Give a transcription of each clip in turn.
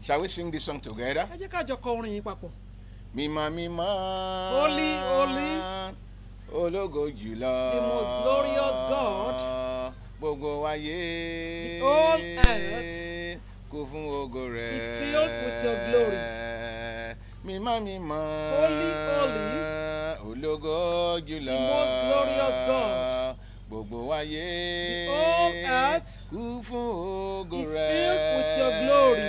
Shall we sing this song together? ẹ jẹ́ ká jọ kọ orin yìí papọ̀. Mímọ́ mímọ́. Holy, holy. Ológo jùlọ. The most glorious God. Gbogbo ayé. The whole earth kún fún ògo rẹ̀. is filled with your glory. Mímọ́ mímọ́. Holy, holy. Ológo jùlọ. The most glorious God. Gbogbo ayé. The whole earth kún fún ògo rẹ̀. is filled with your glory.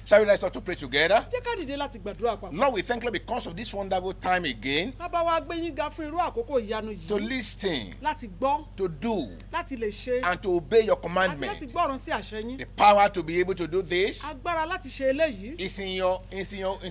Shall we start to pray together? Jẹ́ ká dìde láti gbàdúrà papọ̀. Lord, we thank you because of this wonderful time again Bàbá wa gbé yín ga fún irú àkókò ìyanu to yìí. listen, Láti gbọ́, to do, láti lè ṣe, and to obey your àti láti commandment. gbọ́ràn sí àṣẹ yín. The power to be able to do this Agbára láti ṣe eléyìí. is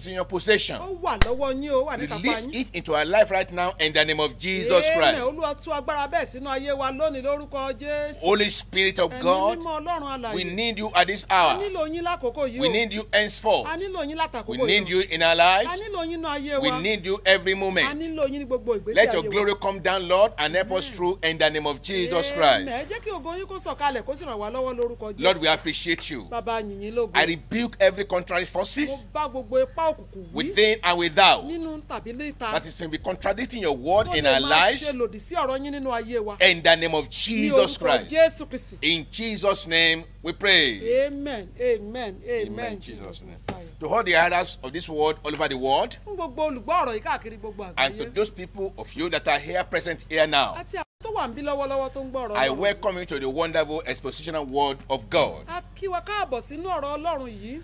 in your possession. Ó wà lọ́wọ́ yín o, ó wà ní kápá Release yín. it into our life right now in the name of Jesus Amen. Christ. Olúwa tú agbára bẹ́ẹ̀ sínú ayé wa lónìí lórúkọ Jésù. Holy Spirit of Ẹ̀mí God, mímọ́ Ọlọ́run alààyè. we need you at this A hour. nílò yín lákòókò yìí o. We need you henceforth. A nílò yín látàkókò We yìí o. need you in our A lives. nílò yín nínú ayé We wa. need you every A moment. nílò yín ní gbogbo ìgbésí Let ayé your wa. glory come down, Lord, and help us through in the name of Jesus Amen. Christ. Ẹ jẹ́ kí ògo yín kó sọ̀kalẹ̀ kó sì ràn wá lọ́wọ́ lórúkọ Lord, we Jésù. appreciate you. Bàbá yìnyín lógo. I rebuke every contrary Mo forces bá gbogbo ipá òkùnkùn wí within and without nínú tàbí níta. that is to be contradicting your word Tó in lè our máa lives ṣe lòdì sí ọ̀rọ̀ yín nínú ayé wa. in the name of Ní Jesus orúkọ Christ. Jésù Kristi. In Jesus' name we pray. Amen. Amen. Amen. Amen. Jesus' name. Fire. To all the hearers of this world all over the world, Fún gbogbo olùgbọ́ ọ̀rọ̀ yìí káàkiri gbogbo and to àgbáyé. those people of you that are here present here now, Àti àwọn tó wà ń bí lọ́wọ́lọ́wọ́ tó ń gbọ́ ọ̀rọ̀ I Ọlọ́run. welcome you to the wonderful expositional word of God. A kí wa káàbọ̀ sínú ọ̀rọ̀ Ọlọ́run yìí.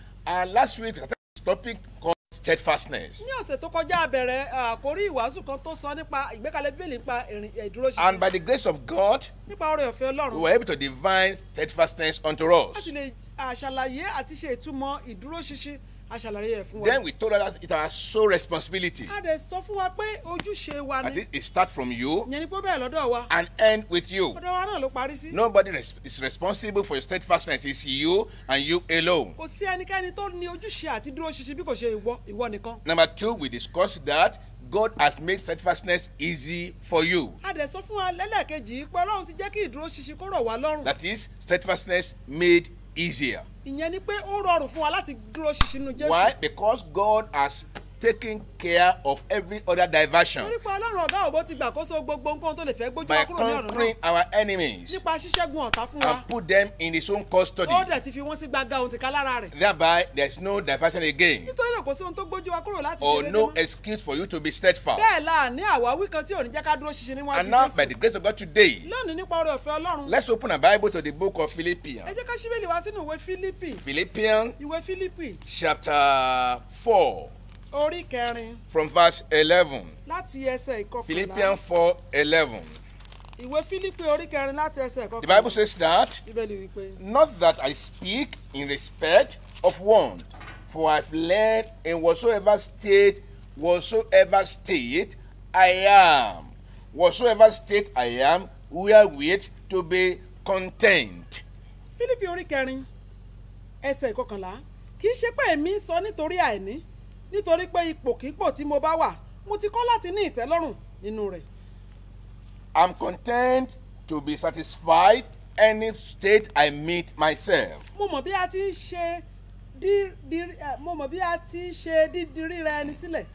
Last week, we started this topic called steadfastness. Ní ọ̀sẹ̀ tó kọjá a bẹ̀rẹ̀ àkórí ìwàásù kan tó sọ nípa ìgbékalẹ̀ Bíbélì nípa ìdúróṣinṣin. And by the grace of God, Nípa oore ọ̀fẹ́ we Ọlọ́run. were able to divine steadfastness unto A us. sì lè àṣàlàyé àti ṣe ìtumọ̀ ìdúróṣinṣin àṣàlàyé rẹ̀ fún wa. Then we told us it's our sole responsibility. A dẹ̀ sọ fún wa pé ojúṣe wa That ni. it start from you Ìyẹn ni pé ó bẹ̀rẹ̀ lọ́dọ̀ wa. and end with you. Ọ̀dọ̀ wa náà ló parí sí. Nobody is responsible for your steadfastness. It's you and you alone. Kò sí ẹnikẹ́ni tó ní ojúṣe àti dúróṣinṣin bí kò ṣe ìwọ nìkan. Number two, we discussed that God has made steadfastness easy for you. A dẹ̀ sọ fún wa lẹ́lẹ́kejì pé Ọlọ́run ti jẹ́ kí ìdúróṣinṣin kó rọ̀ wá lọ́rùn. That is steadfastness made easier. Ìyẹn ni pé ó rọrùn fún wa láti dúróṣinṣin nínú Jésù. Why? Because God has taken care of every other diversion Torí pé Ọlọ́run ọ̀gá òbó ti gbàkóso gbogbo nǹkan tó lè fẹ́ gbójú by wa kúrò ní ọ̀nà conquering náà. our enemies Nípa ṣíṣẹ́gun ọ̀tá fún wa. and put them in his own custody. Ó dẹ̀ ti fi wọ́n sí gbàgà ohun tìka lára rẹ̀. Thereby, there is no diversion again Nítorí náà kò sí ohun tó gbójú wa kúrò láti or ṣe no déédéé mọ́. excuse for you to be steadfast. Bẹ́ẹ̀ la ní àwáwí kan tí ò ní jẹ́ ká dúró ṣinṣin níwájú And now, by the Jésù. grace of God today, Lónìí nípa oore ọ̀fẹ́ Ọlọ́run. let's open a Bible to the book of Ẹ Philippians. jẹ́ ká ṣíbélì wá sínú ìwé Fílípì. Philippians Ìwé Fílípì chapter 4 orí kẹrin from verse 11. láti ẹsẹ̀ ìkọkànlá. Philippians 4:11. Ìwé Fílípì orí kẹrin láti ẹsẹ̀ The ìkọkànlá. Bible says that, Bíbélì wípé. not that I speak in respect of one, for I've learned in whatsoever state I am, wherewith to be content. Fílípì orí kẹrin ẹsẹ̀ ìkọkànlá kì í ṣe pé èmi ń sọ nítorí àìní nítorí pé ipòkípò tí mo bá wà mo ti kọ́ láti ní ìtẹ́lọ́rùn nínú rẹ̀. I'm content to be satisfied any state I meet myself. Mo mọ̀ bí a ti ń ṣe dídí rírẹ ẹni sílẹ̀.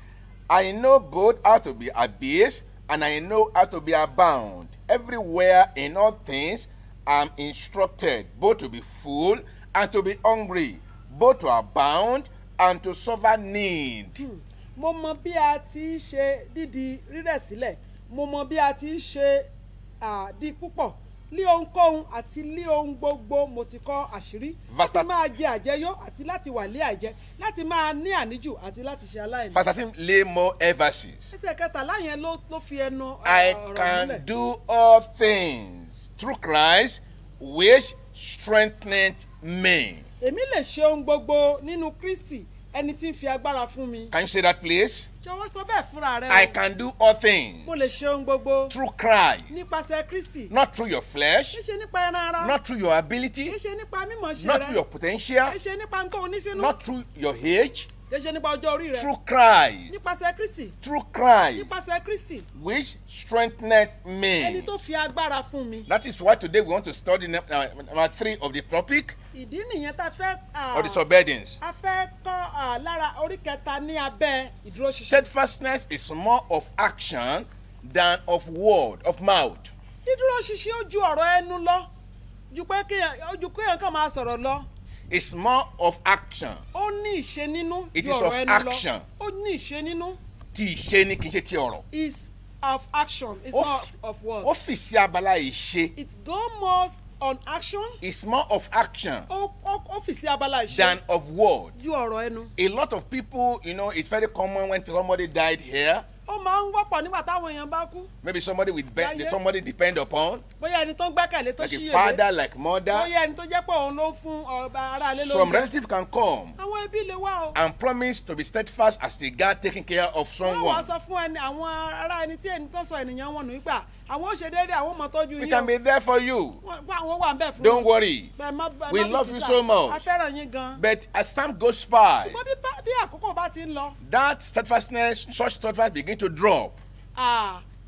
I know both how to be abased and I know how to be abound. Everywhere in all things I'm instructed both to be full and to be hungry, both to abound and to suffer need. Mo mọ̀ bí a ti ń ṣe dídí rírẹ̀ sílẹ̀. Mo mọ̀ bí a ti ń ṣe di púpọ̀. Lí ohunkóhun àti lí ohun gbogbo mo ti kọ́ àṣírí. Láti máa jẹ àjẹyó àti láti wà lé àìjẹ. Láti máa ní àníjù àti láti ṣe aláìní. Verse 13 lay more emphasis. Ẹsẹ̀ kẹtàlá yẹn ló fi ẹnu I ọ̀rọ̀ can nílẹ̀. do all things through Christ which strengtheneth me. Èmi lè ṣe ohun gbogbo nínú Kristi ẹni tí ń fi agbára fún mi. Can you say that please? Jọ̀wọ́ sọ bẹ́ẹ̀ fúnra rẹ o. I can do all things Mo lè ṣe ohun gbogbo through Christ, nípasẹ̀ Kristi. not through your flesh, Kì í ṣe nípa ẹran ara. not through your ability, Kì í ṣe nípa mímọ̀ ṣe not rẹ. through your potential, Kì í ṣe nípa nǹkan onísínú. not through your age, Kì í ṣe nípa ọjọ́ orí rẹ. through Christ, Nípasẹ̀ Kristi. through Christ, Nípasẹ̀ Kristi. which strengtheneth Ẹni me. tó fi agbára fún mi. That is why today we want to study number 3 of the topic Ìdí nìyẹn tá a fẹ́ of the subheadings. a fẹ́ kọ́ lára orí kẹta ní abẹ́ ìdúróṣinṣin. Steadfastness is more of action than of word, of mouth. Dídúróṣinṣin ó ju ọ̀rọ̀ ẹnu lọ, ju pé kéèyàn kàn máa sọ̀rọ̀ lọ. It's more of action. Ó ní ìṣe nínú It ju is of ọ̀rọ̀ ẹnu lọ. action. Ó ní ìṣe nínú. Tí ìṣe ni kì í ṣe ti ọ̀rọ̀. Is of action. It's not of words. Ó fi sí abala ìṣe. It go more on action. It's more of action Ó fi sí abala ìṣe. than of words. Ju ọ̀rọ̀ ẹnu. A lot of people, it's very common when somebody died here. Ó máa ń wọ́pọ̀ nígbà táwọn èèyàn bá kú. Maybe somebody somebody depend upon. Bóyá ẹni tó ń gbẹ́kẹ̀lé tó Like ṣíyèlé. a father, like mother. Bóyá ẹni tó jẹ́ pé òun ló ń fún ará ilé lóúnjẹ. Some relative can come Àwọn ẹbí lè wá o. and promise to be steadfast as regard taking care of Wọ́n wá someone. sọ fún àwọn ará ẹni tí ẹni tó sọ ènìyàn wọn nù wípé àwọn ó ṣe déédéé àwọn ọmọ tọ́jú We yín can o. be there for you. Àwọn wà ń bẹ̀ fún Don't worry. We love you so much. A fẹ́ràn yín gan. But as time goes by, Ṣùgbọ́n bí àkókò bá ti ń lọ. that steadfastness, such steadfastness begin to drop.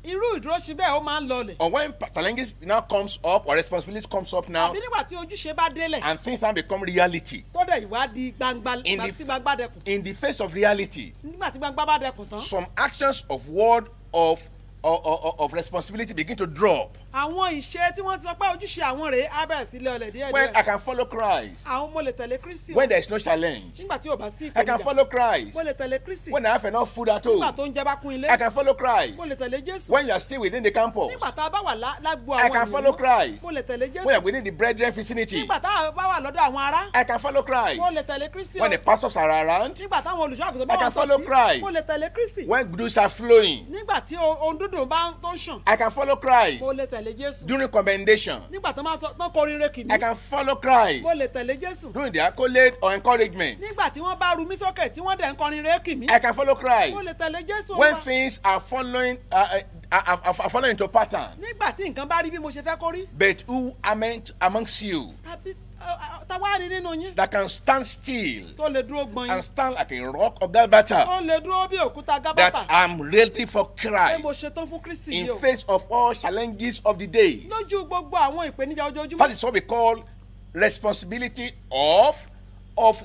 Irú ìdúróṣin bẹ́ẹ̀ ó máa ń lọlẹ̀. Or when challenges now comes up or responsibilities comes up now, Àbí nígbà tí ojúṣe bá délẹ̀. and things now become reality. Tó dẹ̀ ìwádìí gbangba In tí gbangba dẹkùn. In the face of reality, Nígbà tí gbangba bá dẹkùn tán. some actions of word of responsibility begin to drop. Àwọn ìṣe tí wọ́n ti sọ pé ojúṣe àwọn rèé á bẹ̀rẹ̀ sí lọlẹ̀ díẹ̀ When I díẹ̀. can follow Christ, Àwọn mo lè tẹ̀lé Kristi. when there is no challenge, Nígbà tí ò bá sí I can ìpèníjà. follow Christ. Mo lè tẹ̀lé Kristi. When I have enough food at Nígbà home, tó ń jẹ bá kún ilé. I can follow Christ. Mo lè tẹ̀lé Jésù. When you are still within the campus, Nígbà tá a bá wà lágbo I àwọn can follow Christ. Mo lè tẹ̀lé Jésù. When you are within the brethren vicinity, Nígbà tá a bá wà lọ́dọ̀ àwọn ará. I can follow Christ. Mo lè tẹ̀lé Kristi. When the pastors are around, Nígbà táwọn olùṣọ́ àgùntàn bá I wà can follow Christ. Mo lè tẹ̀lé Kristi. when goods are flowing, Nígbà tí ohun dúdùn bá tó ń ṣàn. I can follow Christ. Mo lè tẹ̀lé Jésù. During commendation, Nígbà tó máa sọ tán kọrin rẹ kìíní. I can follow Christ. Mo lè tẹ̀lé Jésù. During the accolade or encouragement, Nígbà tí wọ́n bá ru mí sókè tí wọ́n dẹ̀ ń kọrin rẹ kì mí. I can follow Christ. Mo lè tẹ̀lé Jésù. When things are following into pattern, Nígbà tí nǹkan bá rí bí mo ṣe fẹ́ kó rí. but who amongst you Tàbí táwa rí nínú yín. that can stand still Tó lè dúró gbọ̀n and yín. stand like a rock of Gabata, Tó lè dúró bí òkúta that gábàtà. I'm ready for Pé mo Christ ṣetán fún Kristi in yìí o. face of all challenges of the day. Lójú gbogbo àwọn ìpèníjà That ojoojúmọ́. is what we call responsibility of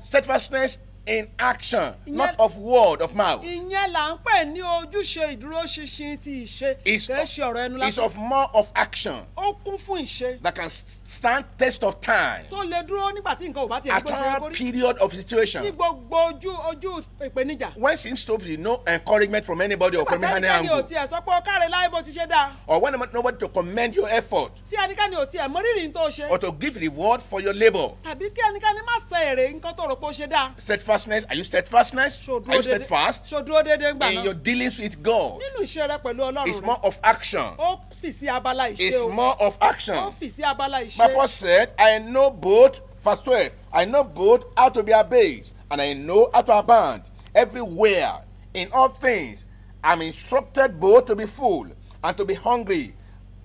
steadfastness in action, not of word of mouth. Ìyẹn là ń pè ní ojúṣe ìdúróṣinṣin ti ìṣe. It's Kìí ṣe ọ̀rọ̀ ẹnu It's lásán. of more of action Ó kún fún ìṣe. that can stand test of time Tó lè dúró nígbà tí nǹkan ò bá tiẹ̀ at gbé ṣe all kórí. period of Ní situation. gbogbo ojú ìpèníjà. When seems to be no encouragement from anybody or from any Ẹnikẹ́ni ò angle, tiẹ̀ sọ pé ó káre láì bó ti ṣe dáa. or when nobody to commend your effort Tí ẹnikẹ́ni ò tiẹ̀ mọ rírì tó ṣe. or to give reward for your labor. Tàbí kí ẹnikẹ́ni má sọ èrè nǹkan tó rò pé ó ṣe dáa. Steadfastness, are you steadfastness? Ṣó Are you steadfast Ṣó dúró déédéé ńgbà in náà. your dealings with God? Nínú iṣẹ́ rẹ pẹ̀lú Ọlọ́run It's rẹ. more of action. Ó fì sí abala ìṣe It's o. more of action. Ó fì sí abala ìṣe. Bible said, I know both, verse 12, I know both how to be abased and I know how to abound. Everywhere, in all things, I'm instructed both to be full and to be hungry,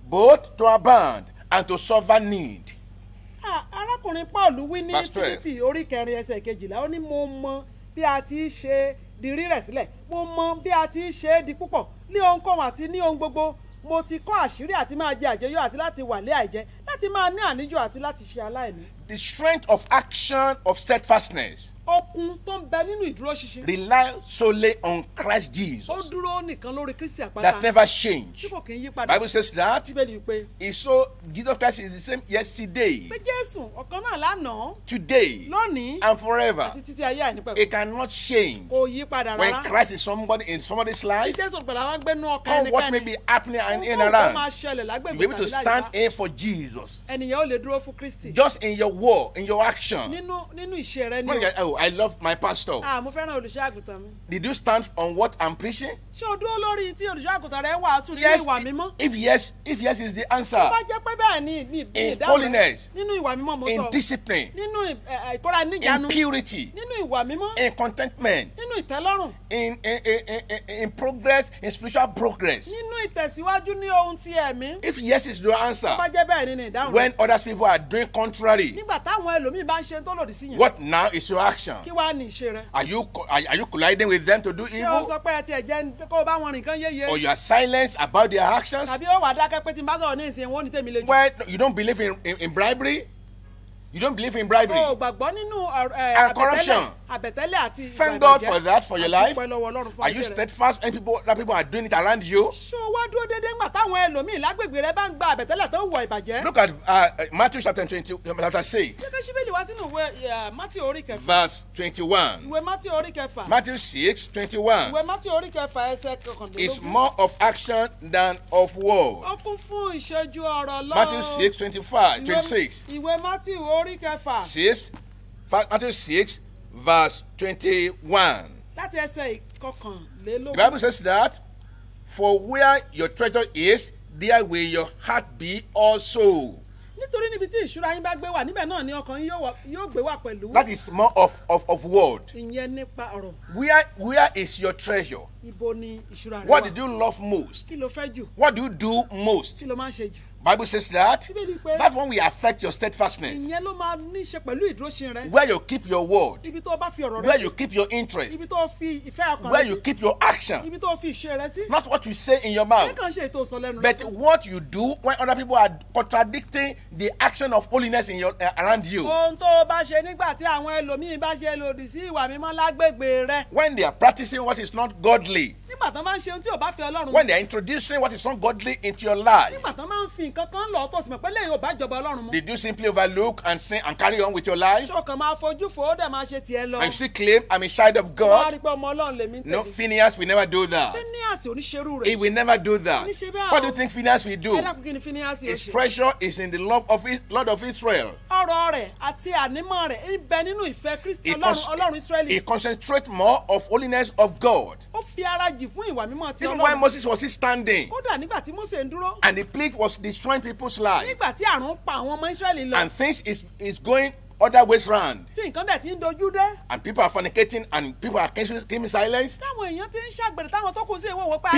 both to abound and to suffer need. Arákùnrin Paul wí ní Verse 12. Fílípì orí kẹrin ẹsẹ̀ kejìlá ó ní mo mọ bí a ti ṣe di rírẹ̀ sílẹ̀ mo mọ bí a ti ṣe di púpọ̀ ní ohunkóhun àti ní ohun gbogbo mo ti kọ́ àṣírí àti máa jẹ àjẹyó àti láti wà lé àìjẹ láti máa ní àníjò àti láti ṣe aláìní. The strength of action of steadfastness Okun tó ń bẹ nínú ìdúróṣinṣin rely solely on Christ ó Jesus dúró nìkan lórí Kristi àpáta that never change. tí kò kì í yí padà. Bible says that Bíbélì pé it's so Jesus Christ is the same yesterday, pé Jésù ọ̀kan náà lánàá today, lónìí and forever. àti títí ayé àìnípẹ̀kun It cannot change. kò yí padà When rárá. Christ is in somebody's Tí life, Jésù pẹ̀lú àwọn gbẹ́nu ọkàn come what may ẹnikẹ́ni be happening and in ohun tó máa around, ṣẹlẹ̀ you'll lágbègbè be able to tàbí stand láyìíká in for Jesus. ènìyàn ò lè dúró fún Kristi Just in your walk, in your action. nínú ìṣe rẹ ni When you o. get, oh, I love my pastor. Mo fẹ́ràn olùṣọ́ àgùntàn mi. Did you stand on what I'm preaching? Ṣé o dúró lórí tí olùṣọ́ àgùntàn rẹ ń wàásù nínú Yes. ìwà mímọ́? If yes is the answer. Tó bá jẹ́ pé bẹ́ẹ̀ ni In ìdáhùn rẹ holiness, nínú ìwà mímọ́ mo in sọ discipline, nínú ìkóra in níjàánu purity, nínú ìwà mímọ́ in contentment, nínú ìtẹ́lọ́rùn in progress, in spiritual progress. nínú ìtẹ̀síwájú ní ohun ti ẹ̀mí. If yes is the answer, Tó bá jẹ́ bẹ́ẹ̀ ni ìdáhùn rẹ. when other people are doing contrary, Nígbà táwọn ẹlòmíì bá ń ṣe tó lòdì sí yẹn what now is your action? kí wàá ní ìṣe rẹ. Are you colliding with them to do Ṣé o evil? sọ pé ẹ tiẹ̀ jẹ́ kó o bá wọn rìn kán yéye Or you are silent about their actions? tàbí ó wà dákẹ́ pé tí n bá sọ̀rọ̀ ní ìsìn wọn ní tèmi lè jù. Well, you don't believe in bribery? You don't believe in bribery o gbàgbọ́ nínú and corruption. àbẹ̀tẹ́lẹ̀ àti Thank God for that for your life. àdúpẹ́ lọ́wọ́ Ọlọ́run fún Are you ayé rẹ. steadfast and that people are doing it around you? ṣé o wá dúró déédéé ńgbà táwọn ẹlòmíín lágbègbè rẹ bá ń gba àbẹ̀tẹ́lẹ̀ tó ń wọ ìbàjẹ́. Look at Matthew chapter 6, gẹ́gẹ́ síbélì wá sínú ìwé Mátíù orí kẹfà. verse 21. ìwé Mátíù orí kẹfà. Matthew 6, 21 ìwé Mátíù orí kẹfà ẹsẹ̀ is kọkàndínlógún. more of action than of word. ó kún fún ìṣẹ́jú ọ̀rọ̀ lọ. Matthew 6, 25, 26. ìwé Mátíù orí kẹfà. 6, Matthew 6, verse 21. láti ẹsẹ̀ The ìkọkànlélógún. Bible says that, for where your treasure is, there will your heart be also. nítorí níbi tí ìṣúra yín bá gbé wà níbẹ̀ náà ni ọkàn yín yóò gbé wà pẹ̀lú. That is more of word. ìyẹn nípa ọ̀rọ̀. Where is your treasure? ibo ni ìṣúra rẹ wà. What did you love most? kí ló fẹ́ jù. What do you do most? kí ló máa ń ṣe jù. Bible says that. Bíbélì pé That one will affect your steadfastness. ìyẹn ló máa ní í ṣe pẹ̀lú ìdúróṣin rẹ. Where you keep your word. ibi tó o bá fi ọ̀rọ̀ rẹ Where sí. you keep your interest. ibi tó o fi ìfẹ́ ọkàn Where rẹ you sí. keep your action. ibi tó o fi ìṣe rẹ sí. Not what you say in your ẹ mouth. kàn ṣe ètò ìsọ lẹ́nu rẹ But sí. what you do when other people are contradicting the action of holiness in your around you. ohun tó o bá ṣe nígbà tí àwọn ẹlòmíín bá ṣe lòdì sí ìwà mímọ́ lágbègbè rẹ. When they are practicing what is not godly. nígbà tó máa ń ṣe ohun tí ò bá fi Ọlọ́run. When they are introducing what is not godly into your life. nígbà tó máa ń fi nǹkan kan lọ tó sì mọ̀ pé lẹ́yìn ò bá jọba Ọlọ́run mu. Did you simply overlook and think and carry on with your life? ṣé o kàn máa fojú fò ó dẹ̀ máa ṣe tiẹ̀ lọ. And you still claim I'm a child of wọ́n á God? rí pé ọmọ Ọlọ́run lèmi ń No, tẹ̀lé. Phineas will never do that. Phineas oníṣerú He rẹ̀. will never do that. What do you think Phineas will do? ẹ dákun kí ni Phineas yóò His ṣe. treasure is in the love of Lord of Israel. ọ̀rọ̀ rẹ̀ àti ànímọ́ rẹ̀ ń bẹ nínú ìfẹ́ Kristi He Ọlọ́run Ísírẹ́lì. he concentrates more of holiness of God. ó fi ara jì fún ìwà mímọ́ ti Even when Ọlọ́run. Moses was still standing kódà nígbà tí Mósè ń dúró. and the plague was destroying people's lives nígbà tí àrùn pa àwọn ọmọ Ísírẹ́lì lọ. and things is going other ways round tí nǹkan dẹ̀ ti ń dojú dé. and people are fornicating and people are keeping silence. táwọn èèyàn ti ń ṣàgbèrè táwọn tó kù sí ìwọ̀n wò pé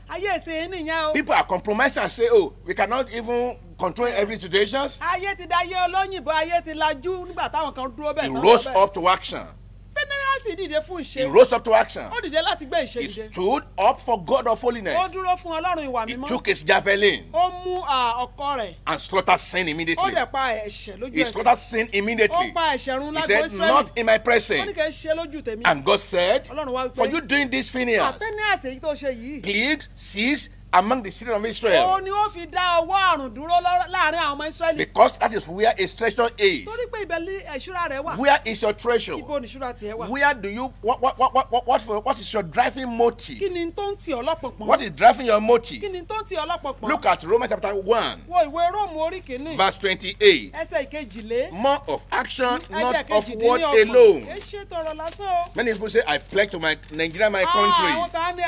ayé ìsìn nìyẹn o. People are compromising and say, oh, we cannot even control every situation. ayé ti da ayé olóyìnbó ayé ti lajú nígbà táwọn kan dúró bẹ́ẹ̀. He tán rose lọ bẹ́ẹ̀. up to action. Phineas dìde fún He ìṣe. rose up to action. ó dìde láti gbé ìṣe He dìde. stood up for God of holiness. ó dúró fún Ọlọ́run ìwà He mímọ́. took his javelin ó mú ọkọ rẹ̀. and slaughtered sin ó immediately. dẹ̀ pa ẹ̀ṣẹ̀ lójú He ẹsẹ̀. slaughtered sin immediately. ó pa ẹ̀ṣẹ̀ run He lágbo said, Ísírẹ́lì. not in my wọ́n ní presence. kì í ṣe lójú tèmi. And God said, Ọlọ́run wá wípé. for you doing this, Phineas, Phineas èyí tó ṣe yìí. plagues cease among the children of ó Israel. ní ó fi dá ọwọ́ àrùn dúró láàrin àwọn ọmọ Ísírẹ́lì. Because that is where his treasure is. torí pé ibẹ̀ ìṣúra rẹ̀ wà. Where is your treasure? ibo ni ìṣúra tiẹ̀ wà. Where do you what is your driving motive? kí ni tó ń tì ọ́ lọ́pọ̀pọ̀n. What is driving your motive? kí ni tó ń tì ọ́ lọ́pọ̀pọ̀n. Look at Romans chapter 1, wo ìwé Róòmù orí kìíní. verse 28. ẹsẹ̀ ìkejìlé. More of action, not ẹsẹ̀ of word kejìdínlọ́gbọ̀n. alone. kì í ṣe tọrọ lásán o. Many people say, I pledge to my Nigeria, my àwọn country, kan ní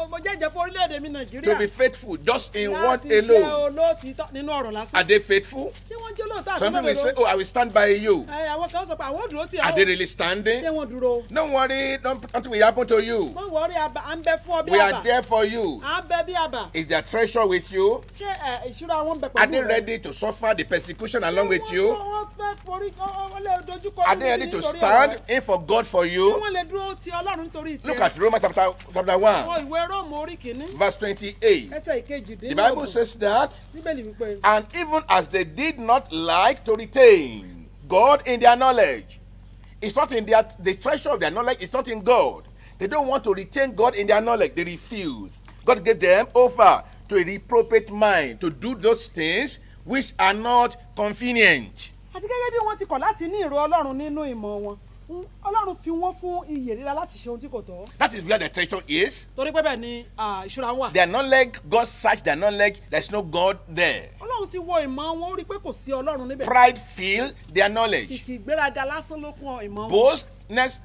mo jẹ́jẹ́ fún orílẹ̀-èdè mi to Nàìjíríà. be faithful just in word láti jẹ́ alone. olóòtítọ́ nínú ọ̀rọ̀ lásán. Are they faithful? ṣé wọ́n jẹ́ olóòótọ́ àti Some people say, olódodo? oh, I will stand by you. àwọn kan sọ pé àwọn ò dúró tì ọ́. Are they really standing? ṣé wọ́n dúró? Don't worry, nothing will happen to you. wọ́n wọrí à ń bẹ fún ọ bí We àbà. are there for you. à ń bẹ bí àbà. Is their treasure with you? ṣé ìṣúra wọn bẹ pẹ̀lú rẹ? Are they ready to suffer the persecution along with you? wọ́n fẹ́ forí wọ́n lè dojúkọ Are they ready to stand in for God for ṣé you? wọ́n lè dúró ti Ọlọ́run nítorí tiẹ̀? Look at Romans chapter wọ 1, ìwé Róòmù orí kìíní. verse 28. ẹsẹ̀ ìkejìdínlọ́gbọ̀n. The Bible says that, Bíbélì wípé. and even as they did not like to retain God in their knowledge, it's not in the treasure of their knowledge, it's not in God. They don't want to retain God in their knowledge, they refuse. God gave them over to a reprobate mind to do those things which are not convenient. àti gẹ́gẹ́ bí wọ́n ti kọ̀ láti ní ìró Ọlọ́run nínú ìmọ̀ wọn Ọlọ́run fi wọ́n fún iyè rírà láti ṣe ohun tí kò tọ́. That is where the treasure is. torí pé bẹ́ẹ̀ ni ìṣúra wà. Their knowledge, God searched their knowledge, there's no God there. Ọlọ́run ti wo ìmọ̀ wọn ó rí i pé kò sí Ọlọ́run níbẹ̀. Pride filled their knowledge. kìkì ìgbéraga lásán ló kún ìmọ̀ wọn.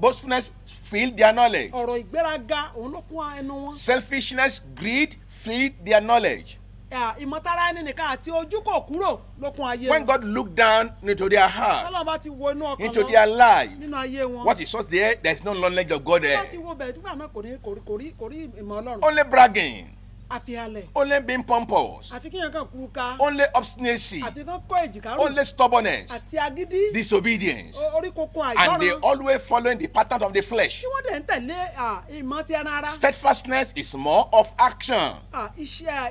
Boastfulness filled their knowledge. ọ̀rọ̀ ìgbéraga òun ló kún ẹnu wọn. Selfishness, greed filled their knowledge. ìmọ̀tara ẹni nìkan àti ojú kò kúrò ló kún ayé When wọn. God looked down into their heart, Ọlọ́run bá ti wo inú ọkàn into wọn their life, nínú ayé wọn. what is just there, there's no knowledge of God there. láti wo bẹ̀ẹ́ nígbà náà kò rí ìmọ̀ Ọlọ́run. Only bragging, àfihàlẹ̀. only being pompous, àfi kíyàn kan kú ká. only obstinacy, àfi kán kó èjìká rò. only stubbornness, àti agídí. disobedience, orí kókó and they àìgbọràn. always following the pattern of the flesh. tí wọ́n dẹ̀ ń tẹ̀lé ìmọ̀ ti ẹran ara. Steadfastness is more of action.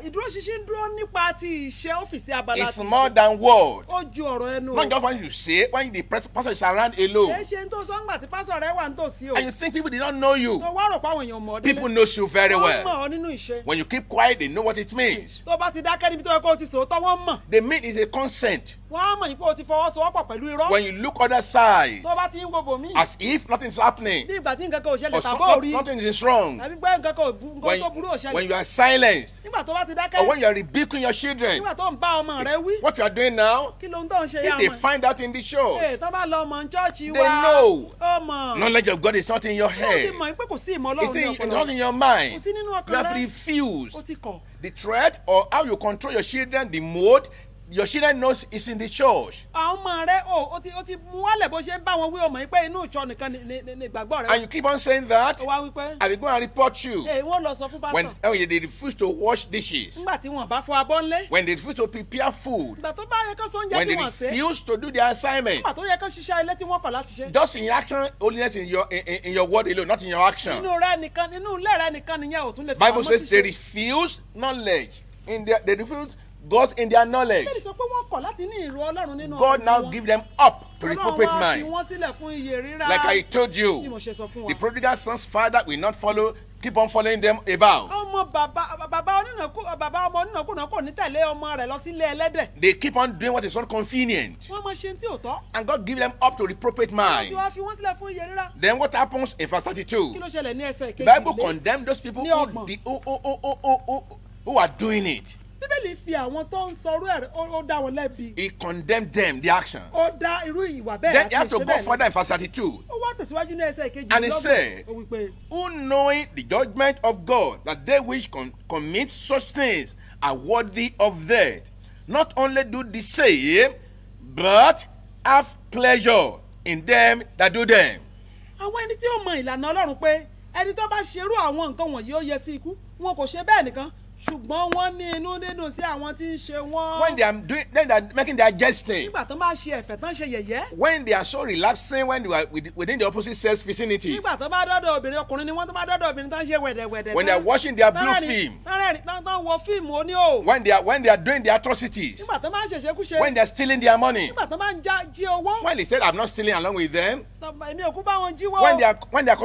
Ìdúróṣinṣin dúró nípa ti ìṣe ọ́fíìsì abala It's ti more ìṣe. than word. ó ju ọ̀rọ̀ ẹnu. Not just when you say, when the pastor is around alone, ẹ ṣe ń tó sọ́ngbà tí pásọ̀ rẹ wà nítòsí o. and you think people did not know you. tó wá rò pé àwọn èèyàn mọ̀ ọ́ délé. People know you very wọ́n well. mọ̀ ọ́ nínú ìṣe. When you keep quiet, they know what it means. tó bá ti dákẹ́ níbi tó yẹ kó o ti sòótọ́ wọ́n mọ̀. The mean is a consent. wọ́n á mọ̀ yín pé o ti fọwọ́sowọ́pọ̀ pẹ̀lú irọ́. When you look other side, tó bá ti ń wo bòmí. as if nothing is happening, bí ìgbà tí nǹkan kan ò ṣẹlẹ̀ or tàbó rí. nothing is wrong. tàbí pé nǹkan kan tó burú ò When ṣẹlẹ̀. you are silenced, nígbà tó bá ti dákẹ́. or when you are rebuking your children, nígbà tó ń bá ọmọ rẹ wí. what you are doing now, kí ló ń tó ń ṣe yá if they ọmọ. find out in the show, tó bá lọ ọmọ chọ́ọ̀chì they wa. know. ó mọ̀. Knowledge of God is not in your ó ti head. mọ̀ pé kò sí ìmọ̀ It's Ọlọ́run ní not ọpọlọ. in your mind. kò sí nínú You ọkàn have rẹ. ó refused. ti kọ̀. The threat or how you control your children, the mode your children knows is in the church. àwọn ọmọ rẹ ó ti mú wálẹ̀ bó ṣe ń bá wọn wí ọmọ yìí pé inú ìjọ nìkan ni ìgbàgbọ́ rẹ. And you keep on saying that, ó wá wí pé. I will go and report you. wọ́n lọ sọ fún When pásítọ̀. they refuse to wash dishes, nígbà tí wọn bá fọ abọ́ ńlé. when they refuse to prepare food, ìgbà tó bá yẹ kán sóúnjẹ when tí they wọ́n ṣe. refuse to do their assignment, nígbà tó yẹ kán ṣiṣẹ́ ilé tí wọ́n kọ̀ láti ṣe. just in action, holiness in your word alone, not in your action. nínú ilé rẹ nìkan nìyẹn ò tún lè fi Bible àmọ́ says they ṣiṣẹ́. refuse knowledge. They refuse God in their knowledge. bẹ́ẹ̀ni sọ pé wọ́n kọ̀ láti ní ìró Ọlọ́run nínú God now give them up to reprobate Ọlọ́run wá fi mind. wọ́n sílẹ̀ fún iye rírà. Like I told bí you, mo ṣe sọ fún the wọn. prodigal son's father will not keep on following them about. ọmọ bàbá ọmọ onínàkúnà kò ní tẹ̀lé ọmọ rẹ̀ lọ sílé ẹlẹ́dẹ̀. They keep on doing what is not convenient. wọ́n máa ṣe tí ò tọ́. And God give them up to reprobate wọ́n ti mind. wá fi wọ́n sílẹ̀ fún iye rírà. Then what happens in verse 32? kí ló ṣẹlẹ̀ ní ẹsẹ̀ The Bible kejì lé. condemns those people Ní ọgbọ̀n. who are doing it. bíbélì fi àwọn tó ń sọrú ẹ̀ ó dá wọn lẹ́bi. He condemned them, the action. ó dá irú ìwà bẹ́ẹ̀ Then àti you have to ìṣe go bẹ́ẹ̀ further in verse 32. ó wá tẹ̀síwájú ní ẹsẹ̀ kejì And he said, ó wí pé. Who knowing the judgment of God, that they which commit such things are worthy of death, not only do the same, but have pleasure in them that do them. àwọn ẹni tí ó mọ ìlànà Ọlọ́run pé ẹni tó bá ṣerú àwọn nǹkan wọ̀nyí ó yẹ sí ikú wọn kò ṣe bẹ́ẹ̀ nìkan ṣùgbọ́n wọ́n ní inú dídùn sí àwọn tí ń ṣe wọ́n. When they are doing, then they are making their jesting. nígbà tó bá ṣe ẹ̀fẹ̀ tán ṣe yẹ̀yẹ́. When they are so relaxing, when they are within the opposite sex vicinity. nígbà tó bá dọ́dọ̀ obìnrin ọkùnrin ni wọ́n tó bá dọ́dọ̀ obìnrin tán ṣe wẹ̀dẹ̀wẹ̀dẹ̀. When they are watching their blue film. tán wo fíìmù oní o. When they are doing their atrocities. nígbà tó bá ń ṣèṣekúṣe. When they are stealing their money. nígbà tó bá ń jí owó. When they said, I'm not stealing along with them. èmi ò kú bá wọn jíwó. When they are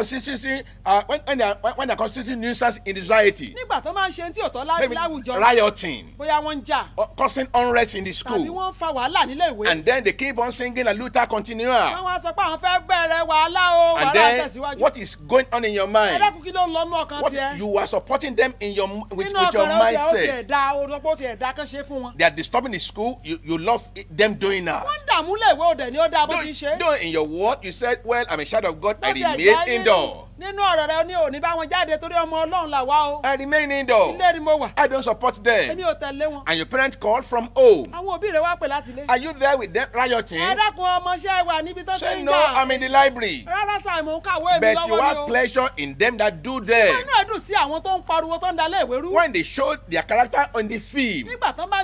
constituting nuisance in the society. nígbà tó bá ń ṣe tí ò tọ́ láwùjọ. Rioting. bóyá wọ́n ń jà. Causing unrest in the tàbí school. wọ́n ń fa wàhálà nílé ìwé. And then they keep on singing and Luther continue. wọ́n wá sọ pé àwọn fẹ́ bẹ̀rẹ̀ wàhálà o. And wàhálà then tẹ̀síwájú. what is going on in your mind? ẹ dákun kí ló ń lọ nú ọkàn tiẹ̀. You are supporting them in your with your nínú ọkàn rẹ ó mindset. tiẹ̀ dá ó tiẹ̀ dá kán ṣe fún wọn. They are disturbing the school. You love them doing that. wọ́n ń dààmú léèwé òde ni ó dá bó ti ń ṣe. Though in your word you said, well, I'm a child of God, I Ló tiẹ̀ remain já indoor. nínú ọ̀rọ̀ rẹ ní òní bá wọn jáde torí ọmọ Ọlọ́run là wá o. I remain indoor. ilé ni mo wà. I don't support them. èmi ò tẹ̀lé wọn. And your parent called from home. àwọn òbí rẹ wá pè láti ilé. Are you there with them rioting? ẹ dákun ọmọọṣẹ́ wa níbi tó ti Say ń no, jà. I'm in the library. rárá sáà mò ń kàwé mi But lọ́wọ́ you ni o. have pleasure in them that do them. inú ẹ̀ dùn sí àwọn tó ń pariwo tó ń dalẹ̀ ìwé rú. When they show their character on the film nígbà tó bá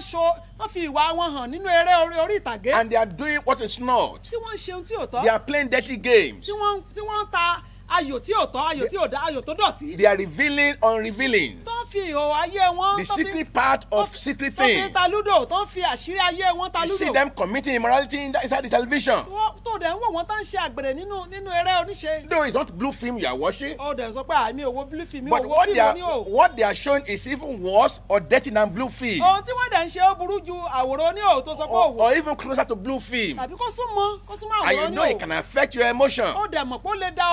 wọ́n fi ìwà wọn hàn nínú eré orí ìtàgé. and they are doing what is not, tí wọ́n ń ṣe ohun tí ò tọ́. they are playing dirty games. tí wọ́n ń ta ayò tí ò tọ́ ayò tí ò dá ayò tó dọ̀tí. They are revealing on revealing. tó ń fi ìhò ayé wọn. The secret part of secret tó fi thing. ta lúdò tó ń fi àṣírí ayé wọn ta You see lúdò. them committing immorality inside the television. tó dẹ̀ ń wò wọ́n tó ń ṣe àgbèrè nínú eré oníṣe. No, it's not blue film you are watching. ó dẹ̀ sọ pé àmì òwò blue film mi But òwò fíìmù ní o. what they are showing is even worse or dirty than blue film. ohun tí wọ́n dẹ̀ ń ṣe ó burú ju àwòrán ní o tó sọ pé òwò. Or even closer to blue film. tàbí kó súnmọ́ And you àwòrán ní know o. it can affect your emotion. ó dẹ̀ mọ̀ pé ó lè da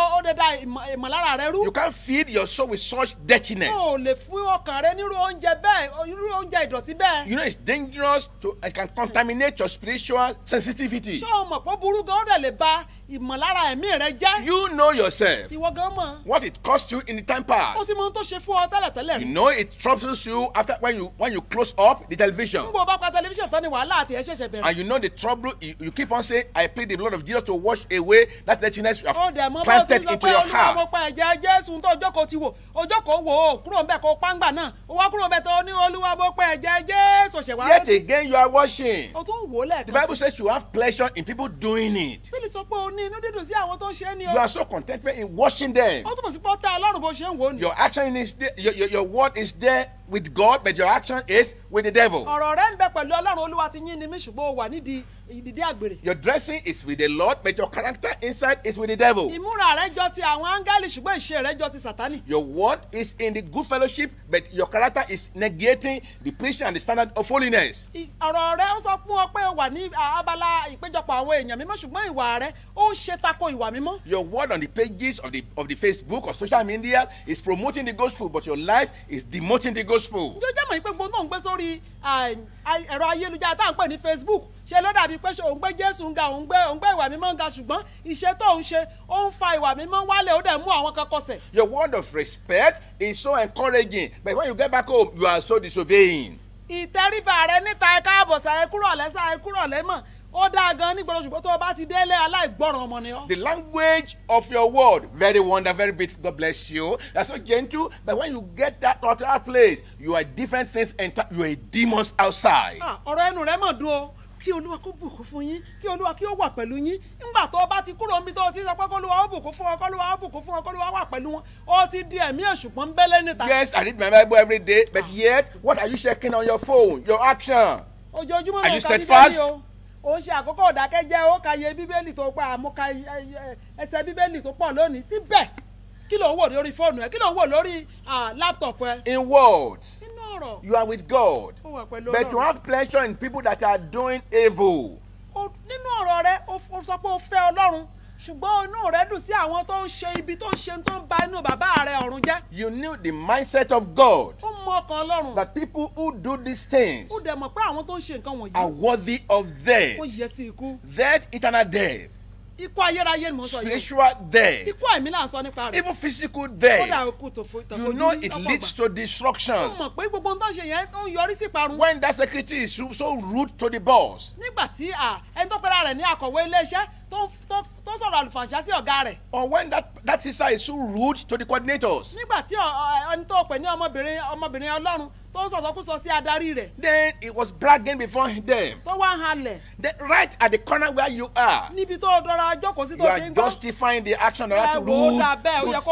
ìmọ̀lára rẹ rú. You can't feed your soul with such dirtiness. ó lè fún ọkàn rẹ nírú oúnjẹ bẹ́ẹ̀ irú oúnjẹ ìdọ̀tí bẹ́ẹ̀. You know it's dangerous it can contaminate your spiritual sensitivity. ṣé o mọ̀ pé burú gan ó dẹ̀ lè ba ìmọ̀lára ẹ̀mí rẹ jẹ́. You know yourself. ìwọ gan mọ̀. What it cost you in the time past. ó ti mọ ohun tó ṣe fún ọ tẹ́lẹ̀tẹ́lẹ̀ You rí. know it troubles you after when you close up the television. n bò bá pa tẹlifíṣàn tán ni wàhálà àti ẹ̀ ṣẹ̀ṣẹ̀ bẹ̀rẹ̀. And you know the trouble you keep on saying, I plead the blood of Jesus to wash away that dirtiness you ó dẹ̀ have mọ bá o ti planted sọ into pé your olúwa mo heart. pa ẹ̀jẹ̀ Jésù tó ojókòó ti wò ojókòó wò ó kúrò ń bẹ̀ kó ńgbà náà ó wá kúrò bẹ́ẹ̀ tó ní Olúwa bó pẹ́ ẹ̀jẹ̀ Jésù ṣẹ̀ wá. Yet again you are washing. o tún wò lẹ́ẹ̀kan sí. The Bible says you have pleasure in people doing it. Bíbélì sọ pé o ní inú dídùn sí àwọn tó ṣe é ní o. You are so contented in washing them. ó túmọ̀ sí pé ó tẹ́ Ọlọ́run bó ṣe ń wò ó ni. Your action is there, your word is there with God, but your action is with the devil. ọ̀rọ̀ rẹ ń bẹ pẹ̀lú Ọlọ́run Olúwa ti yín ni mí ṣùgbọ́n o wà nídìí ìdìdí àgbèrè. Your dressing is with the Lord, but your character inside is with the devil. ìmúra rẹ jọ ti àwọn áńgẹ́lì ṣùgbọ́n ìṣe rẹ jọ ti Sátánì. Your word is in the good fellowship, but your character is negating the preaching and the standard of holiness. ọ̀rọ̀ rẹ ó sọ fún ọ pé o wà ní abala ìpéjọpọ̀ àwọn èèyàn mímọ́ ṣùgbọ́n ìwà rẹ ó ń ṣe tako ìwà mímọ́. Your word on the pages of the Facebook or social media is promoting the gospel, but your life is demoting the gospel. ǹjẹ́ o jẹ́ mọ̀ pé gbogbo náà ń gbé sórí ẹ̀rọ ayélujára tá à ń pè ní Facebook ṣe ló dàbí pé òun gbé Jésù ń ga òun gbé ìwà mímọ́ ń ga ṣùgbọ́n iṣẹ́ tó ń ṣe ó ń fa ìwà mímọ́ wálé ó dẹ̀ mú àwọn kan kọsẹ̀. Your word of respect is so encouraging, but when you get back home you are so disobeying. ìtẹríba rẹ níta ẹ káàbọ̀ sá ẹ kúrò lẹ́mọ̀ ó dáa gan nígboro ṣùgbọ́n tó o bá ti délé aláìgbọràn ọmọ ni ọ́. The language of your word, very wonderful, very beautiful. God bless you. That's so gentle. But when you get that other place, you are different things and you are demons outside. ọ̀rọ̀ ẹnu rẹ mọ̀ dùn o kí Olúwa kó bùkún fún yín kí Olúwa kí ó wà pẹ̀lú yín nígbà tó o bá ti kúrò níbi tó o ti sọ pé k'Olúwa ó bùkún fún ọ k'Olúwa ó bùkún fún ọ k'Olúwa wà pẹ̀lú wọn ó ti di ẹ̀mí èṣù pọ́nbélé níta. Yes, I read my Bible every day, but yet what are you checking on your phone? Your action. ojoojúmọ́ Are you ló ka steadfast? Bíbélì o ó ń ṣe àkókò ìdákẹ́jẹ́ ó ka iye Bíbélì tó pa àmọ́ ka ẹsẹ̀ Bíbélì tó pọ̀ lónìí síbẹ̀ kí ló ń wò lórí fóònù ẹ kí ló ń wò lórí laptop ẹ. In words, nínú ọ̀rọ̀ you are with God, ó wà pẹ̀lú but you Ọlọ́run. have pleasure in people that are doing evil. nínú ọ̀rọ̀ rẹ ó sọ pé ó fẹ́ Ọlọ́run ṣùgbọ́n inú rẹ dùn sí àwọn tó ń ṣe ibi tó ń ṣe tó ń ba inú bàbá rẹ ọ̀run jẹ́. You knew the mindset of God, ó mọ ọkàn Ọlọ́run. that people who do these things ó dẹ̀ mọ̀ pé àwọn tó ń ṣe nǹkan wọ̀nyí. are worthy of death. ó yẹ sí ikú. Death, eternal death. ikú ayérayé ni mo sọ yìí. Spiritual death. ikú ẹ̀mí là ń sọ nípa rẹ̀. Even physical kódà death. ikú tòfojú. You know it leads to ó destruction. mọ̀ pé gbogbo ohun tó ń ṣe yẹn ó ń yọrí sí ìparun. When that secretary is so rude to the boss, nígbà tí ẹni tó pera rẹ̀ ní akọ̀wé iléeṣẹ́ tó sọ̀rọ̀ àlùfàǹṣá sí ọ̀gá rẹ̀. or when that sister is so rude to the coordinators, nígbà tí ẹni tó pè ní ọmọbìnrin Ọlọ́run tó ń sọ̀sọ́kúsọ sí adarí rẹ̀. then he was bragging before them. tó wá ń halẹ̀. Then right at the corner where you are, níbi tó dọ́ra jókòó sí you tó ti are ń gbọ́. justifying the action of that rude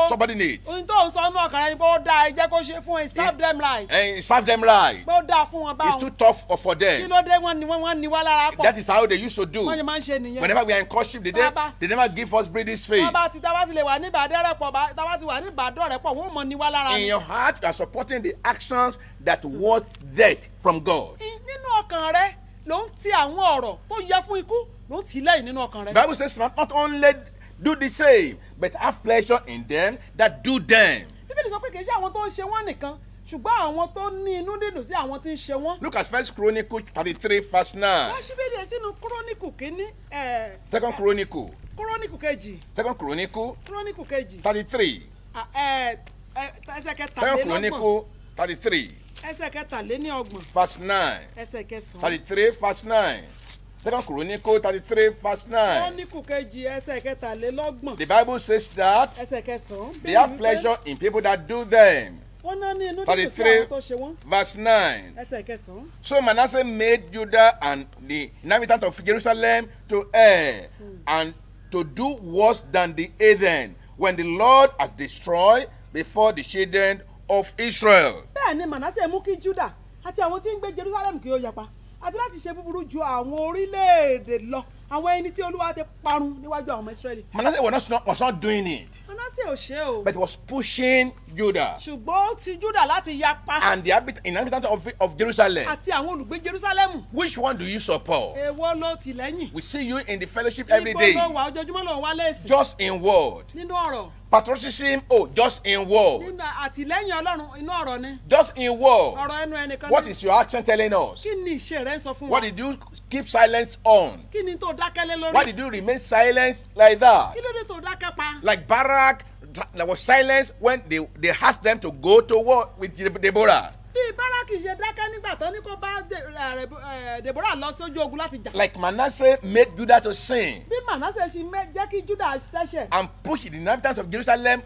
subordinate. ohun tó ń sọ inú ọkàn rẹ ni pé ó dáa ẹ jẹ́ kó ṣe fún ẹ serve them right. And serve them right. pé ó dáa fún wọn It's too báwọn. tough for kí them. ló dé wọ́n ní wá lára pọ̀. That is how they used to do. wọ́n ṣe máa ń ṣe nìyẹn. Whenever we are in courtship, they never give us breathing space. tábà ti lè wà ní ìbàdọ́rẹ̀pọ̀ tábà ti wà ní ìbàdọ́rẹ̀pọ̀ wọ́n mọ̀ ní wá lára In ni. your heart, you are supporting the actions that worth death from God. nínú ọkàn rẹ ló ń ti àwọn ọ̀rọ̀ tó yẹ fún ikú ló ń tì í lẹ́yìn nínú ọkàn rẹ. The Bible says not only do the same, but have pleasure in them that do them. Bíbélì sọ pé kì í ṣe àwọn tó ń ṣe wọ́n nìkan ṣùgbọ́n àwọn tó ní inú dídùn sí àwọn tí ń ṣe wọ́n. Look at 1 Chronicles 33 verse 9. wá síbélì ẹ̀ sínú kúrónìkù kínní. 2 Chronicle. kúrónìkù kejì. 2 Chronicle kúrónìkù kejì. 33. ẹsẹ̀ 2 kẹtàlélọ́gbọ̀n. Chronicle 33 ẹsẹ̀ kẹtàléníọgbọ̀n. verse 9. ẹsẹ̀ kẹsàn-án. 33 verse 9. 2 Chronicle 33 verse 9. kúrónìkù kejì ẹsẹ̀ kẹtàlélọ́gbọ̀n. The Bible says that ẹsẹ̀ kẹsàn-án. they have pleasure in people that do them. wọ́n náà ní inú dídùn sí 33 àwọn tó ṣe wọ́n. verse 9. ẹsẹ̀ kẹsàn-án. So Manasseh made Judah and the inhabitants of Jerusalem to err and to do worse than the heathen when the Lord has destroyed before the children of Israel. bẹ́ẹ̀ ni Manasseh mú kí Judah àti àwọn tí ń gbé Jerusalem kí ó yapa àti láti ṣe búburú ju àwọn orílẹ̀-èdè lọ àwọn ẹni tí Olúwa ti parun níwájú àwọn ọmọ Israẹli. Manasseh was not doing it, Manasseh ò ṣe o. but was pushing Judah ṣùgbọ́n ó ti Judah láti yapa and the inhabitants of Jerusalem. àti àwọn olùgbé Jerusalem. Which one do you support? èwo ló ti lẹ́yìn. We see you in the fellowship every day, níbo ló wà ojoojúmọ́ ló ń wá lẹ́sìn. just in word. nínú ọ̀rọ̀. Patriotism, just in word. nínú àtìlẹ́yìn Ọlọ́run inú ọ̀rọ̀ ni. Just in word. ọ̀rọ̀ ẹnu ẹnìkan. What is your action telling us? kí ni ìṣe rẹ ń sọ fún wa. What did you keep silence on? kí ni tó dákẹ́lé lórí. Why did you remain silent like that? kí ló dé tó dákẹ́ pa. Like Barak, there was silence when they asked them to go to war with Deborah. bí Báràkì ṣe dákẹ́ nígbà tó ní kó bá Deborah lọ sójú ogun láti jà. Like Manasseh made Judah to sin bí Manasseh ṣe jẹ́ kí Judah dẹ́ṣẹ̀. and pushed the inhabitants of Jerusalem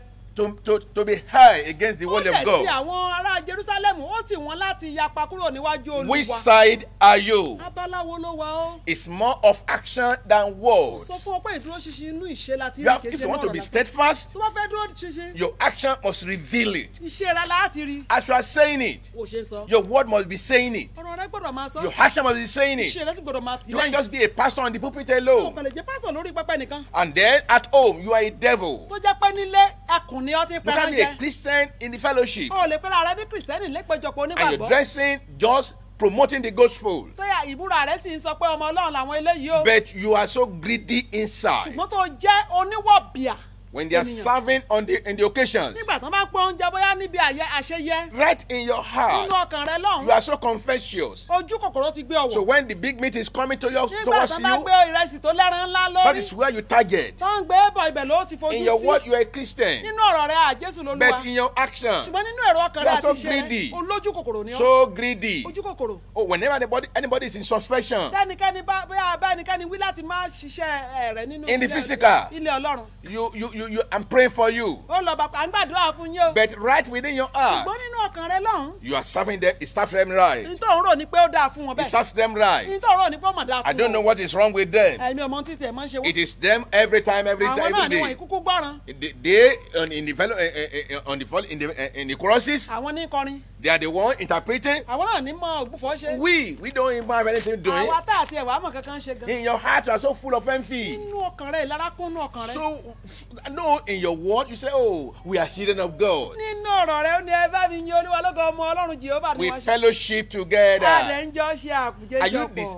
to be high against the word of ó dẹ̀ ti God. àwọn ará Jerusalem ó tì wọ́n láti yapa kúrò níwájú Olúwa. Which side are you? abala wo ló wà ó. It's more of action than words. sọ fún ọ pé ìdúróṣinṣin inú ìṣe láti You have, if you want to be steadfast, tó bá fẹ́ dúró ṣinṣin. your action must reveal it. iṣẹ́ rẹ láti rí. As you are saying it, o ṣe sọ. your word must be saying it. ọ̀rọ̀ rẹ gbọ́dọ̀ máa sọ. Your action must be saying it. iṣẹ́ rẹ ti gbọ́dọ̀ máa tì You can't lẹ́yìn. just be a pastor on the pulpit o alone. kàn lè jẹ́ pásọ̀ lórí pẹpẹ nìkan. And then at home, you are a devil. tó jẹ́ pé nílé ẹkùn ni ọtí You pẹran can't be a jẹ. Christian in the fellowship. o lè pẹ́ra rẹ ní kìrìsìtẹ́nì lẹ́pẹ̀jọpọ̀ And you're onígbàgbọ́. dressing just promoting the gospel. tóyà ìbúra rẹ sì ń sọ pé ọmọ Ọlọ́run làwọn eléyìí o. But you are so greedy inside. ṣùgbọ́n tó jẹ́ oníwọ̀bìà. When they are ènìyàn. serving in the occasions, nígbà tó bá ń pọ́n oúnjẹ bóyá níbi àṣeyẹ. right in your nínú heart, ọkàn rẹ you lọ́hùn. are so confessions. ojú kòkòrò ti gbé ọwọ́. So when the big meat is coming nígbà towards tó bá you, gbé ìrẹsì tó lẹ́ran ńlá that lórí. is where you target. tó ń gbé bọ̀ ibẹ̀ ló ti fojú In your sí. word, you are a Christian. nínú ọ̀rọ̀ rẹ Jésù But lolúwa. in your action, ṣùgbọ́n nínú èrò ọkàn you rẹ are so àti iṣẹ́ greedy. rẹ olójú kòkòrò ni ọ́. so greedy. ojú kòkòrò. Oh, whenever anybody is in suspension, tẹnikẹ́ni bá ẹnikẹ́ni wí láti máa ṣiṣẹ́ rẹ̀ nínú In the physical. ilé Ọlọ́run. I'm praying for you. ó lọ bá à ń gbàdúrà fún yín o. But right within your heart, ṣùgbọ́n nínú ọkàn rẹ lọ́hùn. you are serving them. It serves them right. ní tó ń rò ní pé ó dáa fún wọn It bẹ́ẹ̀. serves them ní right. tó ń rò ní pé ó mọ̀ dáa fún wọn. I don't know what is wrong with them. ẹ̀mí ọmọ títí ẹ̀ máa ń ṣe wọ́n. It is them every time, every àwọn náà ni day. wọ́n ìkúkú gbọ́ràn. In the choruses, àwọn ní kọrin. they are the one interpreting. àwọn náà ní mọ ògbúfọ̀ ṣe. We don't even have anything doing. àwa tá àti ẹ̀wà mọ̀ kankan ṣe gan. In your heart, you are so full of envy. nínú ọkàn rẹ ìlara kún nínú ọkàn rẹ. So, no, in your word, you say, oh, we are children of God. nínú ọ̀rọ̀ rẹ ó ní ẹ bá mi yin Olúwa lógo ọmọ Ọlọ́run Jèhófà ni We wọ́n ṣe. fellowship together. àdé ń jọ ṣe àpèjẹjọpọ̀.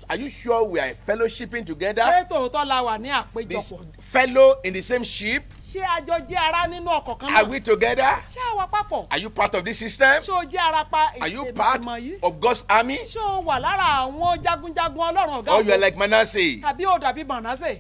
Are you sure we are fellowshipping together? ṣé tòótọ́ la wà ní This àpéjọpọ̀. fellow in the same ship? ṣé àjọ jẹ́ ara nínú ọkọ̀ kan Are náà. we together? ṣé àwa papọ̀. Are you part of this system? ṣé o jẹ́ ara pa Are you part ìmọ̀ yìí. of God's army? ṣé o wà lára àwọn jagunjagun Ọlọ́run ọ̀gá Or you are ògo. like Manasseh, tàbí o dàbí Mànásè.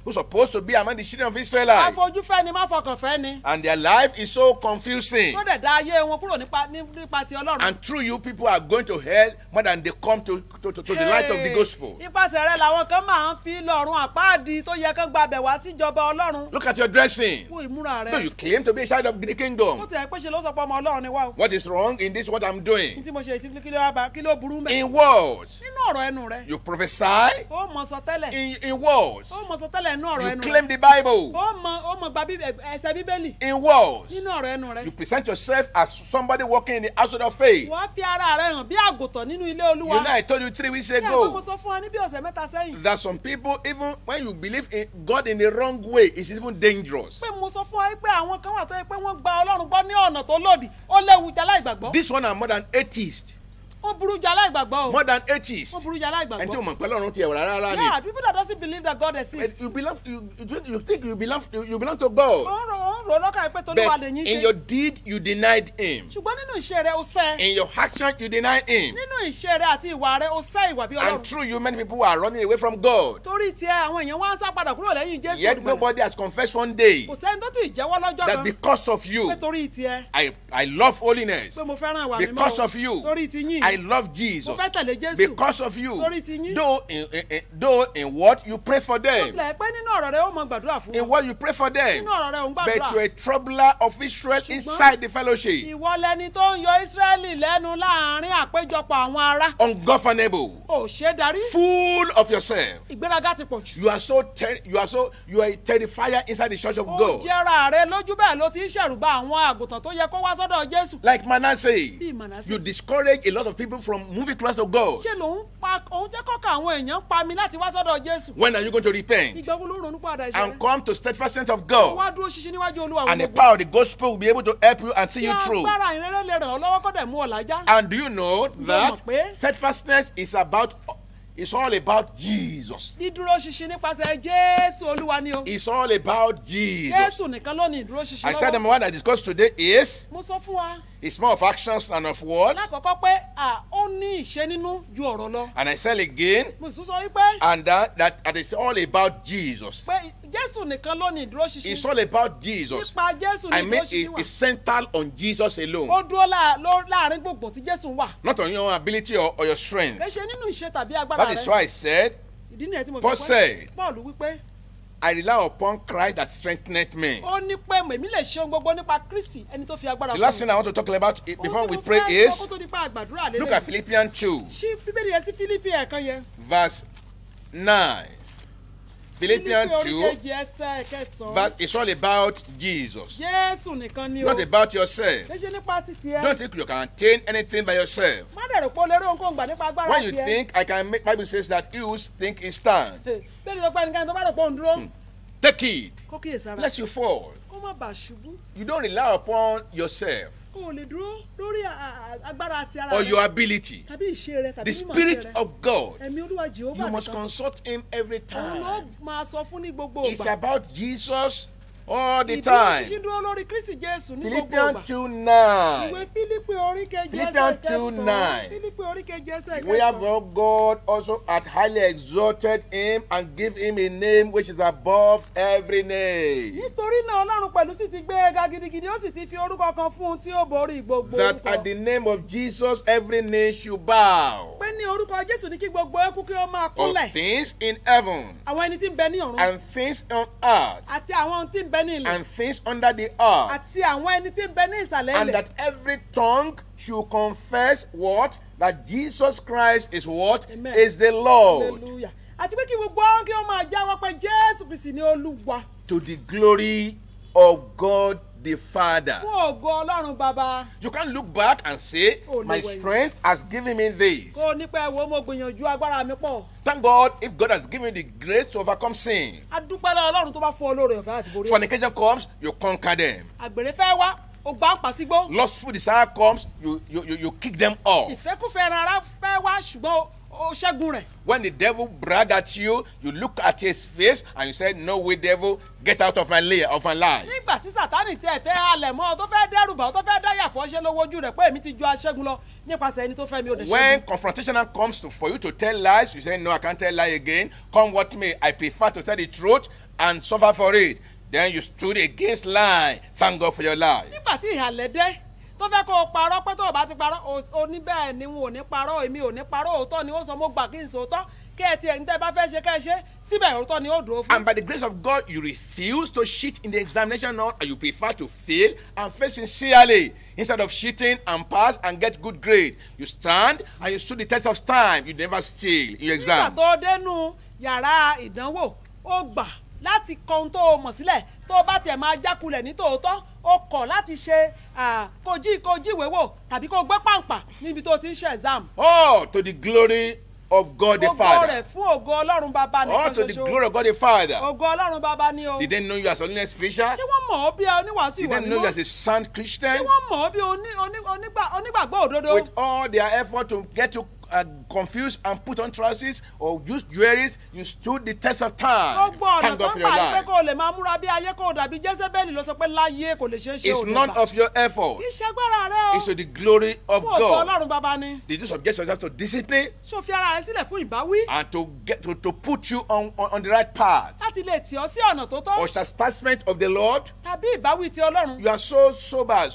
who's supposed to be among the children of Israelites? àfojú fẹ́ ni má fọkàn fẹ́ ni. And their life is so confusing. tó dẹ̀ dá ayé wọn kúrò nípa ti Ọlọ́run. And through you, people are going to hell more than they come to the light of the gospel. ipasẹ̀ rẹ làwọn kan máa ń fi lọ́rùn àpáàdì tó yẹ kán gbabẹ̀ wá síjọba Ọlọ́run. Look at your dressing. wo ìmúra No, rẹ. you claim to be a child of the ó kingdom. tẹ̀ pé ṣe ló sọ pé ọmọ Ọlọ́run ni wá o. What is wrong in this? What I'm ní doing? tí mo ṣe ìtìkú kí ló burú mẹ́. In words, nínú ọ̀rọ̀ ẹnu rẹ. you prophesy. ó mọ sọ tẹ́lẹ̀. In words, ó mọ sọ tẹ́lẹ̀ nínú ọ̀rọ̀ you ẹnu rẹ. claim the Bible. ó mọ gba ẹsẹ̀ Bíbélì. In words, nínú ọ̀rọ̀ ẹnu rẹ. you present yourself as somebody walking in the household of faith. wọ́n á fi ara rẹ hàn bí àgùntàn nínú ilé Olúwa. You know, I told you 3 weeks ní àgbẹ̀ mo ago sọ fún wa ní bí ọ̀sẹ̀ mẹ́ta sẹ́yìn. that some people, even when you believe in God in the wrong way, it's even dangerous. pé mo sọ fún wa pé àwọn kan wà tó yẹ pé wọ́n gba Ọlọ́run gbọ́ ní ọ̀nà tó lòdì ó léwu jà láìgbàgbọ́. This one are more than atheists. ó burú jà láìgbàgbọ́ o. More than atheists. ó burú jà And láìgbàgbọ́. you mọ̀ pé Ọlọ́run ti ẹ̀wọ̀ rárá yeah, ni. people that doesn't believe that God exists. You think you belong to God. ó ń rò lọ́kàn pé Tolúwa lè yín But in ṣe. your deed, you denied him. ṣùgbọ́n nínú iṣẹ́ rẹ ó sẹ́. In your action, you denied him. nínú iṣẹ́ rẹ àti ìwà rẹ ó sẹ́ ìwà bí And Ọlọ́run. through you, many people are running away from God. torí tiẹ̀ àwọn èèyàn wá ń sá padà kúrò lẹ́yìn Jésù Yet olùgbàlà. nobody has confessed one day kò sẹ́ni tó ti jẹ́wọ́ lọ́jọ́ that kan because of you, pé torí tiẹ̀ I love holiness. pé mo fẹ́ràn ìwà mímọ́ o. Because of you, torí ti yín I love Jesus. mo fẹ́ tẹ̀lé Jésù. Because of you, Torí ti yín. though in what you pray for ó them, tilẹ̀ pé nínú ọ̀rọ̀ rẹ ó mọ gbàdúrà fún in wọn. what you pray for them, nínú ọ̀rọ̀ rẹ ò ń but gbàdúrà. you're a troubler of Israel inside the fellowship, ìwọ lẹni tó ń yọ Ísírẹ́lì lẹ́nu láàrin àpéjọpọ̀ àwọn ará. ungovernable, ò ṣe é darí. full of yourself. ìgbéraga ti pọ̀ jù. You are a terrifier inside the church of ó God. jẹ́ra rẹ lójú bẹ́ẹ̀ ló ti ń ṣẹ̀rùbá àwọn àgùntàn tó yẹ kó wá sọ́dọ̀ Jésù. Like Manasseh, Bí Manasseh. you discourage a lot of people from moving close to God. ṣé òun jẹ́ kọ́kọ́ àwọn èèyàn pa mi láti wá sọ́dọ̀ Jésù. When are you going to repent ìgbà wo ló ronú padà and ìṣẹ̀lẹ̀. come to steadfastness of God? wá dúró ṣinṣin níwájú Olúwa And the gbogbo. power of the gospel will be able to help you and see you through. agbára ìrere lè ràn ọ́ lọ́wọ́ kó dẹ̀ mú ọ lájá. And do you know that mọ̀ pé? steadfastness is all about Jesus. dídúró ṣinṣin nípasẹ̀ Jésù Olúwa ni o. It's all about Jesus. Jésù nìkan ló ní ìdúró ṣinṣin I said lọ́wọ́. number one I discussed today is mo sọ fún wa it's more of actions than of words. lákọ̀ọ́kọ́ pé ó ní ìṣe nínú ju ọ̀rọ̀ lọ. And I said again, mo sì tún sọ wípé and that it's all about Jesus. pé Jésù nìkan ló ní ìdúró It's ṣinṣin. all about Jesus. nípa Jésù ní I mean, ìdúró ṣinṣin wà. it's centered on Jesus alone. ó dúró láàrin gbogbo tí Jésù wà. Not on your ability or your strength. kì í ṣe nínú ìṣe tàbí agbára That is rẹ. why I said, ìdí nìyẹn tí mo Paul fi said, Paul wípé I rely upon Christ that strengtheneth me. ó ní pé èmi lè ṣe ohun gbogbo nípa Kristi ẹni tó fi agbára The fún last mi. thing I want to talk about before we Ohun tí mo pray fẹ́ sọ is, kó tó di pa àgbàdúrà lélẹ̀. look at Philippians 2, ṣí bíbélì yẹn sí Fílípì ẹ̀kan yẹn. verse 9. Philippians Fílípì 2, oríkejì ẹsẹ̀ kẹsàn-án. verse, it's all about Jesus. Jésù nìkan ni o. Not about yourself. léṣe nípa títí ẹ. Don't think you can attain anything by yourself. má dẹ̀rù pé o lè rí ohunkóhun gbà nípa agbára When you tiẹ̀. think I can make, Bible says that you think he stand. bẹ́ẹ̀ni ló pa ẹnikẹ́ni tó bá rò pé òun dúró. Take it, kó kíyèsára. lest you fall. kó má bàa ṣubú. You don't rely upon yourself o ò lè dúró lórí agbára àti ara or rẹ. your ability. tàbí ìṣe rẹ tàbí The mímọ̀ Spirit ṣe rẹ. of God, ẹ̀mí Olúwa Jèhófà you must nìkan. consult him every òun ló time. máa sọ fún ní gbogbo It's ìgbà. about Jesus all the ìdúró time. ṣíṣí dúró lórí Kristi Jésù ní gbogbo Philippians ìgbà. 2:9. ìwé Fílípì oríkejì ẹsẹ̀ Philippians kẹsàn-án. 2:9. Fílípì oríkejì ẹsẹ̀ kẹsàn-án. Wherefore God also hath highly exalted him and give him a name which is above every name. nítorí náà Ọlọ́run pẹ̀lú sì ti gbé e ga gidigidi ó sì ti fi orúkọ kan fún un tí ó borí gbogbo That orúkọ. at the name of Jesus every knee should bow. pé ní orúkọ Jésù ní kí gbogbo eku kí ó máa Of kúnlẹ̀. things in heaven àwọn ẹni tí ń bẹ ní ọ̀run and things on earth àti àwọn tí ń bẹ ní ilẹ̀ and things under the earth. àti àwọn ẹni tí ń bẹ ní ìsàlẹ̀ And ilẹ̀. that every tongue should confess what? That Jesus Christ is what? Amen. Is the Lord. hallelujah. àti pé kí gbogbo àwọn kí ó máa jáwọ́ pé Jésù Kristi ni Olúwa To the glory of God the Father. fún ògo Ọlọ́run Baba. You can't look back and say, Oh, no my way. strength has given me this. kó o ní pé wo mo gbìyànjú agbára mi pọ̀. Thank God if God has given you the grace to overcome sin. a dúpẹ́ lọ́wọ́ Ọlọ́run tó bá fún olóore ọ̀fẹ́ àti borí. Fornication comes, you conquer them. àgbèrè fẹ́ wá ó gbà ń pàṣígbó. Lustful desire comes, you kick them off. ìfẹ́kúfẹ̀ẹ́ ara fẹ́ wá ṣùgbọ́n ó ṣẹ́gun rẹ̀. When the devil brag at you, you look at his face and you say, no way devil, get out of my life. nígbà tí Sátánì tẹ́ ẹ fẹ́ halẹ̀ mọ́ ọ tó fẹ́ dẹ́rùbà ọ tó fẹ́ dáyà fọ́ ṣe lówó ojú rẹ̀ pé èmi ti ju aṣẹ́gun lọ nípasẹ̀ ẹni tó fẹ́ mi ò lè When ṣẹ́gun. confrontation comes for you to tell lies, you say, no, I can't tell lie again. Come what may, I prefer to tell the truth and suffer for it. Then you stood against lie. Thank God for your life. nígbà tí ìhàlẹ̀ dé tó fẹ́ kó o parọ́ pé tó o bá ti parọ́ o ní bẹ́ẹ̀ ni wọn ò ní parọ́ èmi ò ní parọ́ òótọ́ ni ó sọ mo gbà kí n sòótọ́ kí ẹ tiẹ̀ ní tẹ́ bá fẹ́ ṣe kẹ́ ẹ ṣe síbẹ̀ òótọ́ ni ó dúró fún. And by the grace of God, you refuse to cheat in the examination and you prefer to fail and fail sincerely. Instead of cheating and pass and get good grade, you stand and you stood the test of time. You never steal in your nígbà exam. tó dénú yàrá ìdánwò ó gbà láti kọ ohun tó o mọ̀ sílẹ̀ tó o bá tiẹ̀ máa jákulẹ̀ ní tòótọ́ ó kọ̀ láti ṣe kó jíwèé wò tàbí kó gbé pàǹpà níbi tó ti ń ṣe exam. Oh, to the glory of God the ògo Father. rẹ̀ fún ògo Ọlọ́run Baba Oh, nìkan to the ṣoṣo. glory of God the Father. ògo Ọlọ́run Baba ni o. They didn't know you as a holiness preacher. ṣé wọ́n mọ̀ ọ́ bí oníwàásù They ìwà didn't know you mímọ́? as a sound Christian. ṣé wọ́n mọ̀ ọ́ bí onígbàgbọ́ òdodo? With all their effort to get you confused and put on trousers or use jewelries, you stood the test of time. gbogbo ọ̀nà Thank tó God for ń your gbà yí pé life. kó o lè máa múra bí ayé kó o dàbí Jésébélì ló sọ pé láyé kò lè ṣeé ṣe It's òde none ọba. of your effort. iṣẹ́ agbára rẹ o It's to the glory of fún ògo God. Ọlọ́run Baba ni. Did you subject yourself to discipline ṣó fi ara rẹ sílẹ̀ fún ìbáwí and to get to put you on the right path? láti lè tì ọ́ sí ọ̀nà tó tọ́ Or chastisement of the Lord? tàbí ìbáwí ti Ọlọ́run. You are so sober,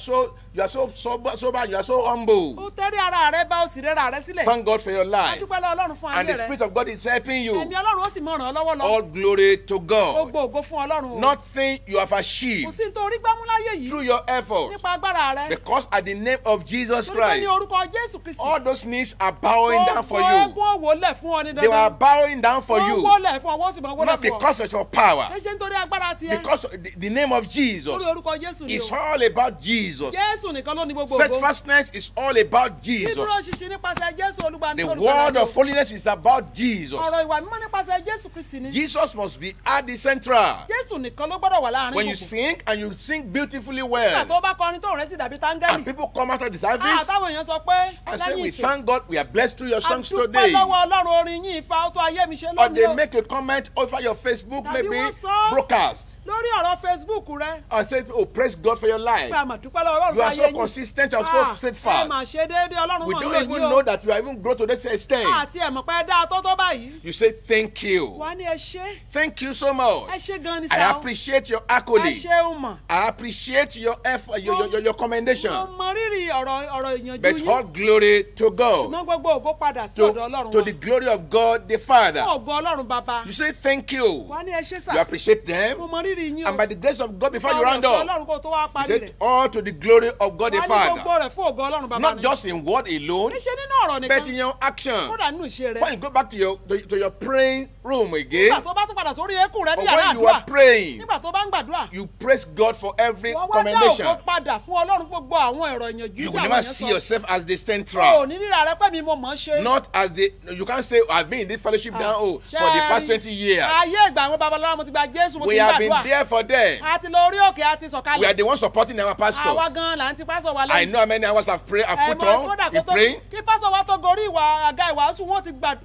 you are so sober, you are so humble. ó tẹ́rí ara rẹ bá o sì rẹ́ra rẹ sílẹ̀. Thank God for your a life. dúpẹ́ lọ́wọ́ Ọlọ́run fún And the ayé rẹ. Spirit of God is helping you. ẹ̀mí Ọlọ́run ó sì mọ̀ ràn ọ́ lọ́wọ́ lọ. All glory to God. gbogbo ògo fún Ọlọ́run o. Nothing you have kò achieved sí nítorí gbámúláyé yìí through your effort. nípa agbára rẹ. Because at the name of Jesus torí pé ní Christ, orúkọ Jésù Kristi. all those knees are bowing down for gbogbo you. eégún òwòlẹ̀ fún ọ ní They were dandan. bowing down for wọ́n you. wólẹ̀ fún ọ wọ́n sì mọ̀ wólẹ̀ Not fún ọ. because of your power. ẹ ṣe nítorí agbára tiẹ̀. Because of the name of Jesus lórí orúkọ Jésù ni is o. all about Jesus. Jésù nìkan ló ní gbogbo ògo. Steadfastness is all about Jesus. dídúró ṣinṣin nípasẹ̀ Jésù Olúwa ní The olùgbàlà word ni o. of holiness is about Jesus. ọ̀rọ̀ ìwà mímọ́ nípasẹ̀ Jésù Kristi ni. Jesus must be at the central. Jésù nìkan ló gbọ́dọ̀ wà láàrin When you gbogbo. sing and you sing beautifully nígbà well, tó bá kọrin tó rẹ̀ sì dàbí and táńgẹ́lì. people come out of the service táwọn èèyàn sọ pé and say, lẹ́yìn we ìsìn. thank God we are blessed through your songs àdúpẹ́ today. lọ́wọ́ Ọlọ́run orin yín ìfà ó tó ayé mi ṣe Or lónìí they o. make a comment over your Facebook, Tàbí maybe wọ́n sọ. broadcast, lórí ọ̀rọ̀ Facebook rẹ. and say, oh, praise God for your life. pé àmọ̀ dúpẹ́ lọ́wọ́ Ọlọ́run You fún ayé so yín. consistent, you are so ẹ steadfast. mà ṣe déédéé Ọlọ́run We mọ̀ don't lóyún even o. know that you have even grown to this extent. àti ẹ̀mọ̀ pé dáa tó báyìí. You say thank you. wà á ní ẹ ṣé. Thank you so much. ẹ ṣé gan ni I sá o. appreciate your ẹ accolade. ṣeun mọ̀. I appreciate your effort, your commendation. mo mọ rírì ọ̀rọ̀ ìyànjú But yín. all glory to God, ṣùgbọ́n gbogbo ògo padà sí ọ̀dọ̀ Ọlọ́run to the glory of God the Father. fún ògo Ọlọ́run bàbá. You say thank you. wà á ní ẹ ṣé sà. You appreciate them. mo mọ rírì yín o. And by the grace of God, before you Ọ̀rọ̀ round fún up, Ọlọ́run kó tó wá you parí said rẹ̀. all to the glory of God the wà á ní gbogbo Father. rẹ̀ fún ògo Ọlọ́run bàbá Not ni. just in word alone, kì í ṣe nínú ọ̀rọ̀ but nìkan. in your action. kódà nínú ìṣe rẹ̀. When you go back to your praying room again, nígbà tó bá tún padà sórí eékún rẹ̀ ní or yàrá when you are àdúrà. praying, nígbà tó bá ń gbàdúrà. you praise God for every wọ́n wá dá commendation. ògo padà fún Ọlọ́run fún gbogbo àwọn ọ̀rọ̀ ìyànjú You tí will àwọn never èèyàn see sọ. yourself as the o central. ní rírà rẹ pé mi mo mọ̀ ọ́ ṣe. Not as you can't say I've been in this fellowship now for the past 20 years. ayé ìgbà àwọn babaláwo mo ti gba Jésù mo We ti ń have been gbàdúrà. there for them. a ti lọ orí òkè a ti We are sọ̀kalẹ̀. the ones supporting our àwa pastors. gan là ń ti pásọ̀ wa I lẹ́yìn. know how many hours I've put kódà on in kó tó praying. kí pásọ̀ wa tó gorí àga ìwàásù wọ́n ti gba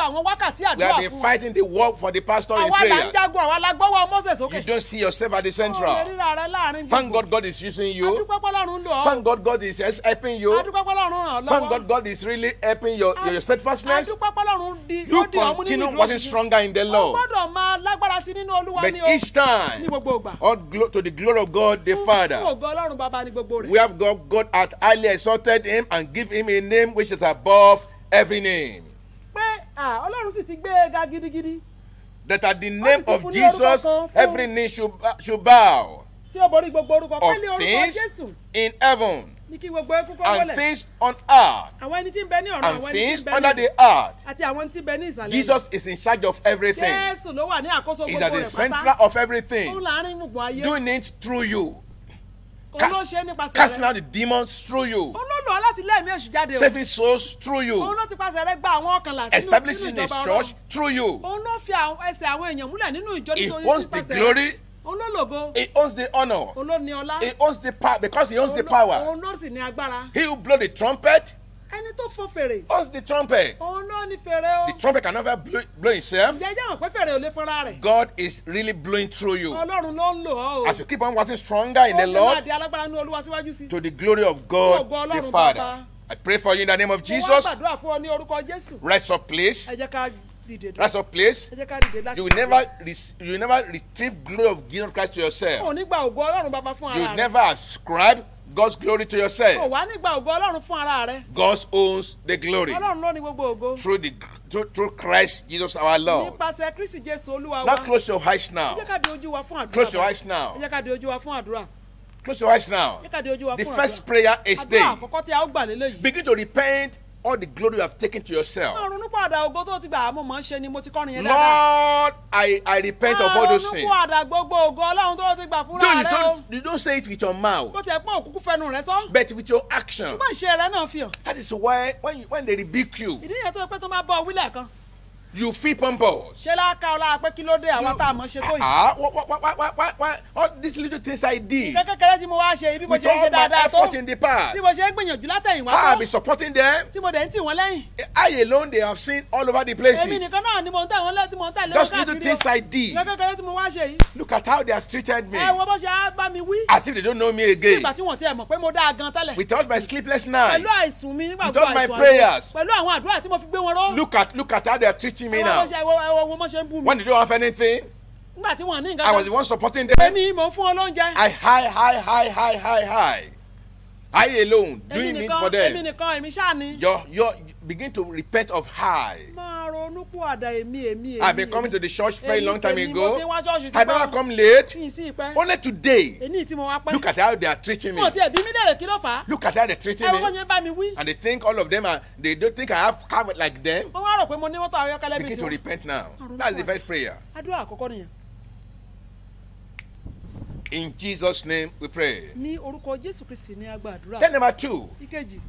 àwọn wákàtí We have àdúrà been fún wa. fighting the war for the pastor in àwa là ń prayers. jagun àwa la gbọ́wọ́ Mósè You sókè. don't see yourself at the o lè central. rírà rẹ láàrin Thank God God is using you. adúpẹ́ pọ́lọ́run lò ọ́. Thank God God is helping you. adúpẹ́ pọ́lọ́run ràn ọ́ Thank lọ́wọ́. God God is really helping your steadfastness. adúpẹ́ pọ́lọ́run You ó di ọmú nínú continue ìdúró working ṣinṣin. stronger in the o Lord. gbọ́dọ̀ máa lágbára sí nínú Olúwa But ní o. each time, ní gbogbo ìgbà. all to the glory of God the fún Father. ògo Ọlọ́run bàbá ní gbogbo rẹ̀. We have God hath highly exalted him and give him a name which is above every name. pé Ọlọ́run sì ti gbé e ga gidigidi. That at the name ti of fún ní orúkọ Jesus, kan fún- every knee should bow, tí ó borí gbogbo orúkọ of pé ní orúkọ things Jésù in heaven ní kí gbogbo eku kó and wọlẹ̀. things on earth àwọn ẹni tí ń bẹ ní ọ̀run and àwọn ẹni tí things ń bẹ under ní the earth. àti àwọn tí ń bẹ ní ìsàlẹ̀. Jesus is in charge of everything. Jésù ló wà ní àkóso He's gbogbo at the rẹ̀ center pátá. of òun everything. láàrin gbùngbùn ayé. Doing it through you. òun ló ṣe é nípasẹ̀ Casting rẹ̀. out the demons through you. òun ló lò ọ́ láti lé ẹ̀mí èṣù jáde o. Saving souls through òun you. ló ti pàṣẹ rẹ̀ gba àwọn ọkànlá sínú Establishing a ìjọba church Ọlọ́run. through you. òun ló fi ẹsẹ̀ àwọn èèyàn múlẹ̀ nínú ìjọ He nítorí owns the nípasẹ̀ rẹ̀. glory. òun ló lògo. He owns the honor. òun ló ní ọlá. He owns the power because he owns the power. òun ló sì ní agbára. He who blow the trumpet ẹni tó fọ́ fèrè. owns the trumpet. òun ló ní fèrè o. The trumpet can never blow himself. ǹjẹ́ jẹ́ mọ̀ pé fèrè ò lè fúnra rẹ̀. God is really blowing through you. Ọlọ́run ló ń lò ọ́ o. As you keep on waxing stronger in the ó ṣe máa Lord, di alágbára ní Olúwa síwájú sí. to the glory of God Ògo the Ọlọ́run Father. Baba. I pray for you in the name of mo wá Jesus. gbàdúrà fún ọ ní orúkọ Jésù. Rise up, please. ẹ jẹ́ ká dìde dùn. Rise up, please. ẹ jẹ́ ká dìde láti. You will never receive glory of Jesus Christ to yourself. ò ní gba ògo Ọlọ́run bàbá fún You ara rẹ̀. never ascribe God's glory to ò yourself. wá ní gba ògo Ọlọ́run fún ara rẹ̀. God owns the glory Ọlọ́run ló ní gbogbo ògo. through Christ Jesus our Lord. nípasẹ̀ Kristi Jésù Olúwa wa. Now close your eyes ẹ now. jẹ́ ká di ojú wa fún àdúrà. Close your bàbá. eyes now. ẹ jẹ́ ká di ojú wa fún àdúrà. Close your eyes now. ẹ jẹ́ ká di ojú wa The fún first àdúrà. prayer is àdúrà this. àkọ́kọ́ tí a ó gbà lélẹ́yìí. Begin to repent all the glory you have taken to yourself. máa ronú pàdà ògo tó ti gbà á mo mọ̀ ń ṣe ni mo ti kọrin yẹn dáadáa. Lord, I repent of all those things. máa ronú pàdà gbogbo ògo Ọlọ́run tó ti gbà fúnra Though rẹ̀ o. you don't say it with your mouth, bó ti ẹ̀ pọ̀ òkúkú fẹnu rẹ̀ sọ. but with your action. ṣùgbọ́n ìṣe rẹ̀ náà fi hàn. That is why when they rebuke you, ìdí yẹn tó yẹ pé tó máa bọ̀ wílẹ̀ kan. you feel pompous. ṣé láàká ọlá pé kí ló dé àwọn tá a mọ̀ ṣe tó yìí. Why all these little things I did ìfẹ́ kékeré tí mo wá ṣe bí mo with ṣe ń all ṣe my dáadáa tó. effort in the past, bí mo ṣe ń gbìyànjú látẹ̀yìnwá I have tó. been supporting them. tí mo dẹ̀ ń tì wọ́n lẹ́yìn. I alone they have seen all over the èmi places. nìkan náà ni mo ń tẹ̀ wọ́n tí mo ń tẹ̀lé wọn Just little káàkiri things o. I did. ìfẹ́ kékeré tí mo wá ṣe yìí. Look at how they have treated me, ẹ wo bó ṣe á bá mi wí. as if they don't know me again. nígbà tí wọ́n ti ẹ̀ mọ̀ pé mo dáa gan tẹ́lẹ̀. Without my sleepless night, pẹ̀lú àìsùn mi nígbà Without gbogbo my àìsùn prayers. pẹ̀lú àwọn àdúrà tí mo fi gbé wọn ró. look at how they are treating me ẹ wo now. bó ṣe- ẹ wo bó ṣe ń bú mi. When they don't have anything, nígbà tí wọ́n ní nǹkan I was kan. the one supporting them. èmi mò ń fún wọn lóúnjẹ. I alone èmi doing it nìkan for èmi them. nìkan èmi ṣáà ni. You begin to repent of high. máa ronú pàdà èmi. I've been coming to the church very long time Èmi mo ti ago. wá ṣọ́ọ̀ṣì I never come late. mi sí ìpẹ́. Only today. èní tí mo wá pẹ́. Look at how they are treating me. mo ti ẹ̀bí mi lèrè kí ló fà á. Look at how they're treating ẹ wo bó me. ṣe ń bá mi wí. And they think all of them are, they don't think I have car like them. wọ́n wá rò pé mo ní mọ́tò ayọ́kẹ́lẹ́ bíi Begin to tiwọn. repent now. That's the first prayer. àdúrà àkọ́kọ́ nìyẹn. In Jesus' name we pray. ní orúkọ Jésù Kristi ní agbá àdúrà. Then number 2, ìkejì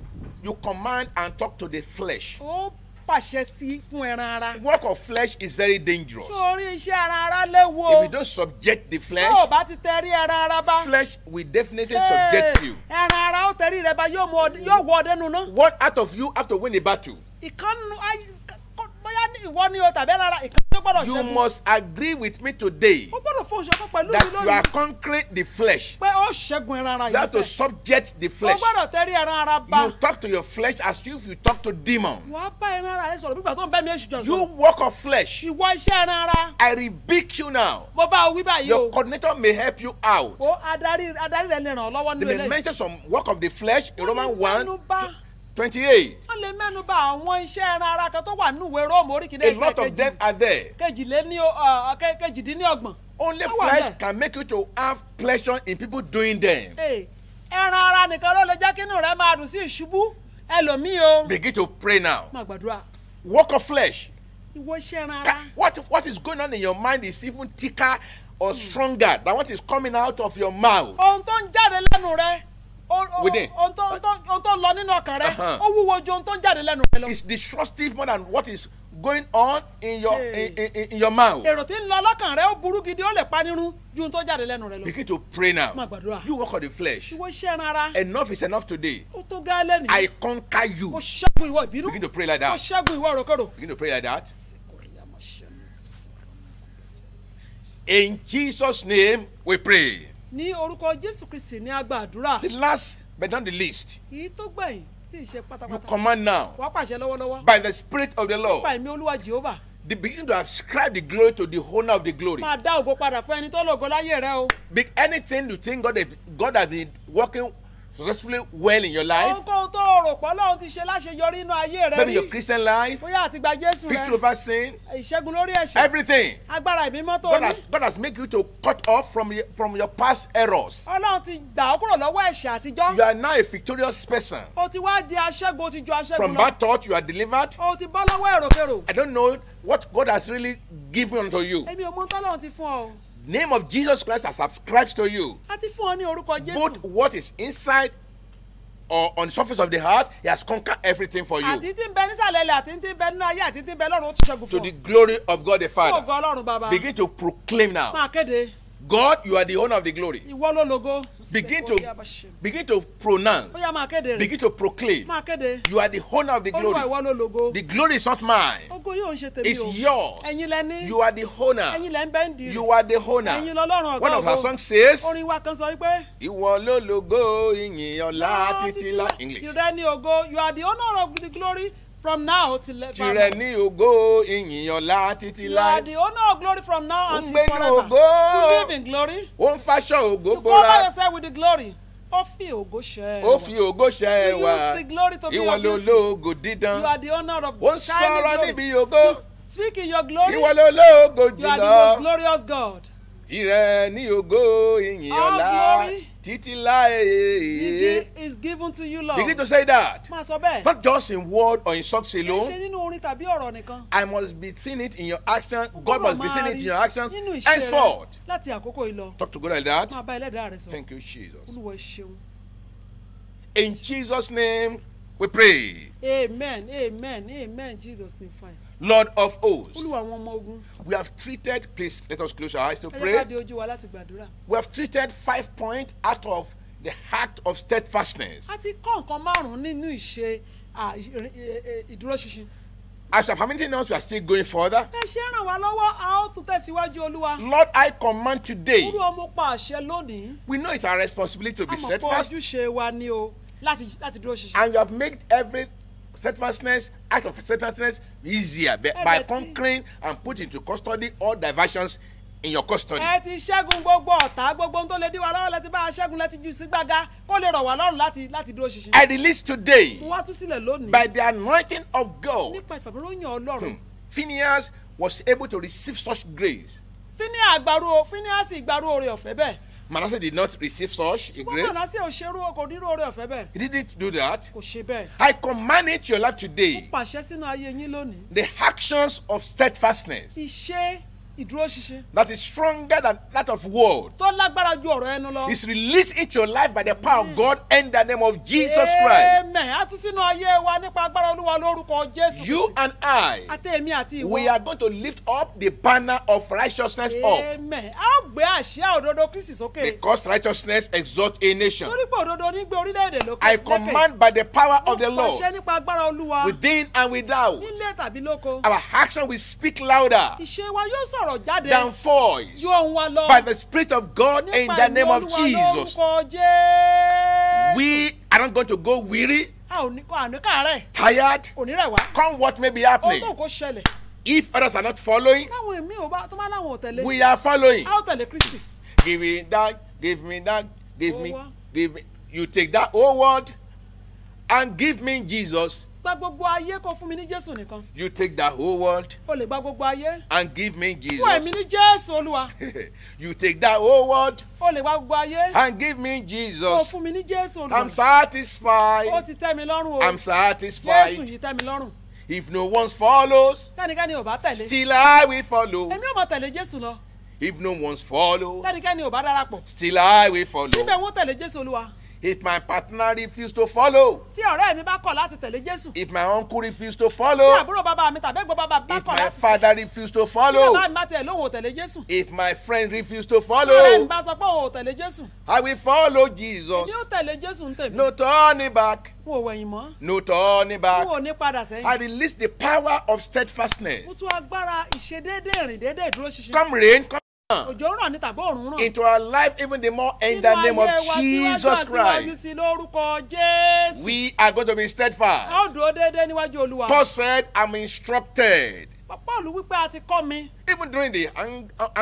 you command and talk to the flesh. ó pàṣẹ sí fún ẹran ara. Work of flesh is very dangerous. sórí iṣẹ́ ara léwu If o. you don't subject the tó o flesh, bá ti tẹrí ẹran ara bá. flesh will definitely subject you. ẹran ara ó tẹrí rẹ bá yóò wọ ọdẹ nu ná. One out of you have to win a battle. ìkànnù bóyá ìwọ ni o tàbí ẹran ara ìkan tó gbọ́dọ̀ You ṣẹ́gun. must agree with me today ó gbọ́dọ̀ fún oṣù pẹ̀lú mi that you are lónìí conquering the flesh. pé ó ṣẹ́gun ẹran ara You have yìí to sẹ́. subject the ó flesh. gbọ́dọ̀ tẹ́rí ẹran ara ba. You talk to your flesh as if you talk to demon. wàá bá ẹran ara yẹn sọ̀rọ̀ nígbà tó ń bẹ́ mi èṣù jọ You sọ̀rọ̀. work of flesh. ìwọ iṣẹ́ ẹran ara. I rebuke you now. mo bá o wí báyìí Your o. coordinator may help you out. ó adarí rẹ̀ lè ràn ọ́ lọ́wọ́ They nínú may eléyìí. mention some work of the flesh in Romans 1, mẹ́nu bà 28. wọ́n lè mẹ́nu bà àwọn iṣẹ́ ẹran ara kan tó wà nínú ìwé Róòmù orí kìíní A lot of them are there. kejìdínlọ́gbọ̀n. Only Ó wà flesh bẹ́ẹ̀. can make you to have pleasure in people doing them. ẹran ara nìkan ló lè jẹ́ kí inú rẹ̀ máa dùn sí ìṣubú ẹlòmíì o. Begin to pray now. máa gbàdúrà Work of flesh. ìwọ iṣẹ́ ẹran ara. What is going on in your mind is even thicker or stronger than what is coming out of your mouth. ohun tó ń jáde lẹ́nu rẹ̀ Within. ohun tó ń lọ nínú ọkàn rẹ̀ Uh-huh. ó wúwo ju ohun tó ń jáde lẹ́nu rẹ̀ lọ. It's destructive more than what is going on in your in your mouth. èrò tí ń lọ lọ́kàn rẹ̀ ó burú gidi ó lè panirun ju ohun tó jáde lẹ́nu rẹ̀ lọ. Begin to pray now. Máa gbàdúrà. You work on the flesh. ìwọ iṣẹ́ ẹran ara. Enough is enough today. ó tó gá lẹ́nu. I conquer you. ó ṣẹ́gun ìwọ ìbínú. Begin to pray like ó that. ṣẹ́gun ìwọ òròkòrò. Begin to pray like that. In Jesus' name we pray. ní orúkọ Jésù Kristi ní a gba àdúrà. The last but not the least, èyí tó gbẹ̀yìn tí ì ṣe you pátápátá. command now wàá pàṣẹ lọ́wọ́lọ́wọ́. by the Spirit of the pa Lord. ẹ̀mí Olúwa Jèhófà. They begin to ascribe the glory to the owner of the glory. máa dá ògo padà fún ẹni tó lògo láyé rẹ o. Anything you think God has been working successfully well in your life, ohunkóhun tó rò pọ̀ lọ́hún ti ṣe láṣeyọrí inú ayé rẹ maybe your rí. Christian life, bóyá àti gba Jésù victory rẹ. over sin, ìṣẹ́gun lórí ẹ̀ṣẹ̀. everything. agbára ìbímọ tó God ní. has made you to cut off from your past errors. Ọlọ́run ti gbà ọ́ kúrò lọ́wọ́ ẹ̀ṣẹ̀ àtijọ́. You are now a victorious person. o ti wá di aṣẹ́gun o ti ju aṣẹ́gun From lọ. bad thought, you are delivered. o ti bọ́ lọ́wọ́ èròkèrò. I don't know what God has really given unto you. èmi ò mọ tọ́lọ́run ti fún ọ o. Name of Jesus Christ has subscribed to you. a ti fún ọ ní orúkọ Both Jésù. what is inside or on the surface of the heart, He has conquered everything for you. àti tí ń bẹ nísàlẹ̀ ilẹ̀ àti tí ń bẹ nínú ayé àti tí ń bẹ lọ́run ó ti ṣẹ́gun To fún the ọ. glory of God the fún ògo Father. Ọlọ́run bàbá. Begin to proclaim now. máa kéde. God, you are the owner of the glory. ìwọ ló lógo. Begin ó to pronounce. yá máa kéde rẹ̀. Begin to proclaim. máa kéde. You are the owner of the Olúwa glory. ìwọ ló lógo. The glory is not mine. ògo yóò ń ṣe tèmi It's o. yours. ẹ̀yin lẹ ní. You are the owner. ẹ̀yin lẹ ń bẹ́ ń di rẹ̀. You are the owner. ẹ̀yin lọ́lọ́run ọ̀gá One of our ògo. songs says, orin wa kan sọ wípé. Ìwọ ló lógo ìyìn ọlá títí lá. English. tìrẹ ní ògo you are the owner of the glory from now till Tìrẹ ní ògo ìyìn ọlá títí you are lá. the owner of glory from now Ó ń until gbé ní forever. ògo. you live in glory. Ó ń faṣọ ògo you cover bóra. yourself with the glory. ó fi ògo ṣẹ́ Ó fi ògo ṣẹ́ you wá. use the glory to be Ìwọ your ló beauty. lógo you dídán. are the owner of Ó ń shining sọ̀rọ̀ glory. níbi ògo. speak in your glory. Ìwọ ló lógo you are the most jùlọ. glorious God. Tìrẹ ní ògo ìyìn All ọlá glory títí láé. is given to you Lord. Begin to say that. máa sọ bẹ́ẹ̀. Not just in word or in songs kì í ṣe alone. nínú orin tàbí ọ̀rọ̀ nìkan. I must be seeing it in your action. Ó God must gbọ́dọ̀ be seeing máa it in rí your actions. nínú iṣẹ́ rẹ Henceforth. láti àkókò yìí lọ. Talk to God like that. máa bá ẹlẹ́dàá rẹ sọ. Thank you, Jesus. Olúwa ẹ ṣeun. In Jesus' name we pray. amen amen amen Jesus name fine. Lord of hosts, Olúwa àwọn ọmọ ogun. we have treated, please let us close our eyes to ẹ jẹ́ ká pray. di ojú wa láti gbàdúrà. We have treated 5 points out of the act of steadfastness. a ti kọ́ nǹkan márùn-ún nínú ìṣe ìdúróṣinṣin. As I'm permitting us, we are still going further. ẹ ṣe ràn wá lọ́wọ́ a ó tún tẹ̀síwájú Olúwa. Lord, I command today. Olúwa mo pa àṣẹ lónìí. We know it's our responsibility to a be mọ̀ pé steadfast, ojúṣe wa ni o láti dúró ṣinṣin. and you have made every steadfastness, act of steadfastness easier by conquering and put into custody all diversions in your custody. ẹ ti ṣẹ́gun gbogbo ọ̀tá gbogbo ohun tó lè dí wa lọ́wọ́ lẹ́tí bá a ṣẹ́gun lẹ́tí jù sí gbága kó lè rọ̀ wá lọ́rùn láti dúró ṣinṣin. I release today, mo wá tú sílẹ̀ lónìí. by the anointing of God, nípa ìfàmìlóyìn Ọlọ́run. Phineas was able to receive such grace. Fíníàsì ìgbàrú oore ọ̀fẹ́ bẹ́ẹ̀. Manasseh did not receive such a ṣùgbọ́n grace. Mànásè ò ṣerú kò nírú oore ọ̀fẹ́ bẹ́ẹ̀. He didn't do that. kò ṣe bẹ́ẹ̀. I command it to your life today. pàṣẹ sínú ayé yín lónìí. The actions of steadfastness, iṣẹ́ ìdúró ṣinṣin. that is stronger than that of word tó lágbára ju ọ̀rọ̀ ẹnu lọ. is released into your life by the power of God in the name of Jesus Christ. amen. a tún sínú ayé wa nípa agbára olúwa lórúkọ Jésù. You and I, àti èmi àti ìwọ. we are going to lift up the banner of righteousness up. amen. a ó gbé àsíá òdodo Kristi sókè. Because righteousness exalts a nation. torí pé òdodo ní gbé orílẹ̀-èdè lókè. I command by the power of the mo Lord, pàṣẹ nípa agbára olúwa. within and without, nílé tàbí lóko. our action will speak louder ìṣe wa yóò sọ̀rọ̀ jáde. than voice ju ohùn wa lọ. by the Spirit of God in the name of Jesus. lórúkọ Jésù. We are not going to go weary, a ò ní káàárẹ̀. tired, kò ní rẹ̀ wá. come what may be ohun happening. tó kò ṣẹlẹ̀. If others are not following, káwọn èmi ò bá tó bá láwọn ò tẹ̀lé. we are following. a ó tẹ̀lé Kristi. Give me that, give me that, give me, Oh, wow. give me. You take that whole word and give me Jesus. gba gbogbo ayé kó fún mi ní Jésù nìkan. You take that whole world o lè gba gbogbo ayé. and give me fún èmi Jesus. ní Jésù olúwa. You take that whole world o lè gba gbogbo ayé. and give me kó Jesus. fún mi ní Jésù olúwa. I'm ó satisfied. ti tẹ́ mi lọ́rùn o. I'm Jésù satisfied. yìí tẹ́ mi lọ́rùn. If no one follows, tẹ́nikẹ́ni ò bá tẹ̀lé. still I will follow. èmi ò mọ tẹ̀lé Jésù lọ. If no one follows, tẹ́nikẹ́ni ò bá darapọ̀. still I will follow. síbẹ̀ wọ́n tẹ̀lé Jésù olúwa. If my partner refuses to follow, tí ọ̀rẹ́ mi bá kọ̀ láti tẹ̀lé Jésù. if my uncle refuses to tí follow, àbúrò bàbá mi tàbí ẹ̀gbọ́n bàbá bá if kọ̀ my láti tẹ̀lé. father refuses to tí follow, bàbá mi bá tẹ̀ lóhùn ò tẹ̀lé Jésù. if my friend refuses to tí ọ̀rẹ́ mi follow, bá sọ pé òun ò tẹ̀lé Jésù. I will follow Jesus. èmi ò tẹ̀lé Jésù ń tèmi. No turning back, n ò wẹ̀yìn mọ́. no turning n back. ò ní padà sẹ́yìn. I release the power of steadfastness. mo tún agbára ìṣedéédé rìn déédé ìdúró ṣinṣin. Come rain, come òjò ń rọ̀ ní tàbí òòrùn ń ràn. into our life even the more in the name of Jesus Christ. sí lórúkọ Jésù. We are going to be a ó steadfast. dúró déédé níwájú olúwa. Paul said, I'm instructed. Pọ́ọ̀lù wípé a ti kọ́ mi Even during the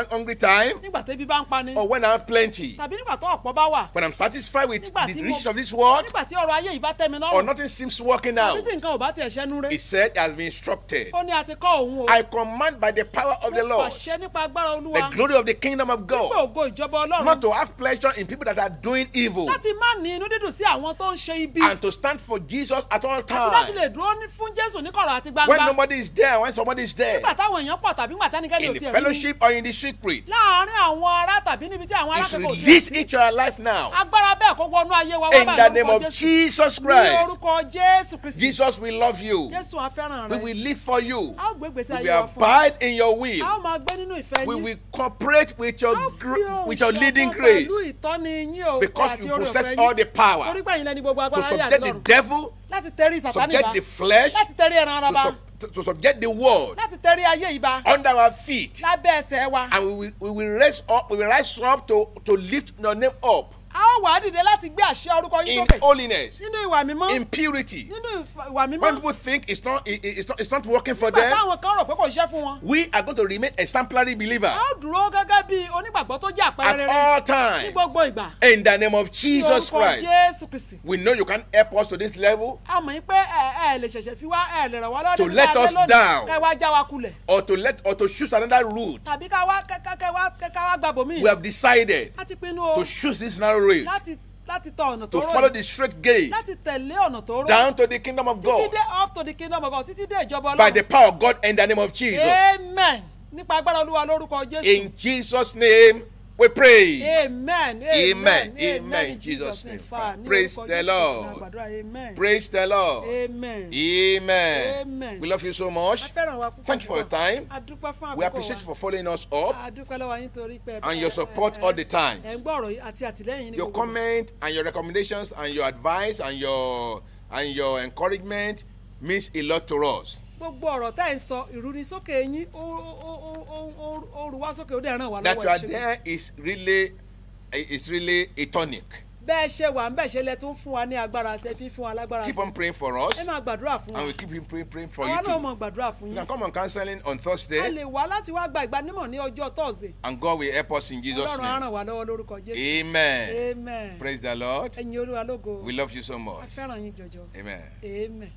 hungry time nígbà tẹ́bí bá ń pani. or when I have plenty, tàbí nígbà tó ọ̀pọ̀ bá wà. when I'm satisfied with Nígbà tí the mo- riches of this world nígbà tí ọrọ̀ ayé yìí bá tẹ́ mi or lọ́rùn. nothing seems working out, títí nǹkan ò bá tiẹ̀ ṣẹ́nu he rẹ̀. said, he has been instructed. ó ní a ti kọ́ òun o. I command by the power of the mo Lord, pàṣẹ nípa agbára the olúwa. glory of the kingdom of nípa God, ògo ìjọba ọlọ́run. not to have pleasure in people that are doing evil láti má ní inú dídùn sí àwọn tó ń ṣe ibi. and to stand for Jesus at all àti láti times. lè dúró fún Jésù ní kọ̀rọ̀ àti When gbangba. nobody is there, when somebody is there, nígbà táwọn èèyàn pọ̀ tàbí nígbà tẹ́nikẹ́ni in ò the tiẹ̀ rí mi. fellowship or in the secret, láàárín àwọn ará tàbí níbi tí àwọn is alákẹ́kọ̀ọ́ ò tiẹ̀ released into our life now. agbára bẹ́ẹ̀ kó wọnú ayé wa wá In the báyìí name lórúkọ of Jésù. Jesus ní Christ, orúkọ Jésù Kristi. Jesus will love you. Jésù á fẹ́ràn We rẹ. will live for you. a ó gbé ìgbésí We ayé will wa fún ọ. abide in your a will. ó máa gbé nínú ìfẹ́ We yín. will cooperate with a ó fi ohùn with your leading ṣọ̀kan grace, pẹ̀lú ìtọ́ni yín o because àti you oore possess ọ̀fẹ́ all yín. the power torí pé ẹ̀yin lẹni gbogbo to agbára ayé àti subject the lọ́run. devil, láti tẹrí Sátánì subject bá. the flesh, láti tẹrí ẹran ara bá. to subject the world láti tẹrí ayé yìí bá. under our feet, lábẹ́ ẹsẹ̀ wa. and we will rise up to lift your name up a ó wà á dìde láti gbé àṣẹ orúkọ yín in sókè. holiness, nínú ìwà mímọ́. in purity. nínú ìwà mímọ́. When people think it's not working for nígbà them, táwọn kan rò pé kò ṣiṣẹ́ fún wọn. we are going to remain exemplary believer a ó dúró gẹ́gẹ́ bí onígbàgbọ́ tó jẹ́ àpẹẹrẹ at rere all ní times gbogbo ìgbà. in the name of ní Jesus orúkọ Christ. Jésù Kristi. We know you can help us to this level a mọ̀ yín pé ẹ lè ṣẹ̀ṣẹ̀ fi wá ẹ lè ràn wá lọ́dún To let us down. ẹ wá já wa kulẹ̀. or to choose another route. tàbí ká wá gba bòmíì. We have decided láti pinnu o to choose this narrow road, láti tọ ọ̀nà tó to rọ̀ follow yìí. the straight gate láti tẹ̀lé ọ̀nà tó rọ̀. down to the kingdom of títí God dé up to the kingdom of God títí dé ìjọba by the Ọlọ́run. power of God in the name of Jesus. Amen. nípa agbára Olúwa lórúkọ Jésù. In Jesus' name we pray. Amen. Amen. Amen. In Jesus' name. Praise the Lord. Amen. Praise the Lord. Amen. Amen. Amen. We love you so much. A fẹ́ràn wa púpọ̀ Thank you for your púpọ̀. time. A dúpẹ́ fún We àkókò appreciate you wa. for following us up A dúpẹ́ lọ́wọ́ yín torí pé and your support all the time. ẹ ń gbọ́ ọ̀rọ̀ yìí àti àtìlẹ́yìn ní Your gbogbo. comment and your recommendations and your advice and your encouragement means a lot to us. Gbogbo ọ̀rọ̀ tá ẹ̀ ń sọ ìrúnisókè yín ó rú wá sókè ó dẹ̀ ràn wá That lọ́wọ́ you are ìṣègùn. there is really a tonic. bẹ́ẹ̀ ṣe wà ń bẹ̀ ṣe lẹ tún fún wa ní agbára ṣe fi fún wa lágbára Keep sí. on praying for ẹ us máa gbàdúrà fún and wa. we keep praying for you àwa náà too. máa gbàdúrà fún You yín. can come on counseling on a Thursday lè wá láti wá gba ìgbanímọ̀ ní ọjọ́ Thursday. and God will help us in Jesus' Ọlọ́run á name. ràn wá lọ́wọ́ lórúkọ Jésù. Amen. Amen. Praise the Lord. ẹ̀yin Olúwa lógo. We love you so a much. fẹ́ràn yín jọjọ. Amen. Amen.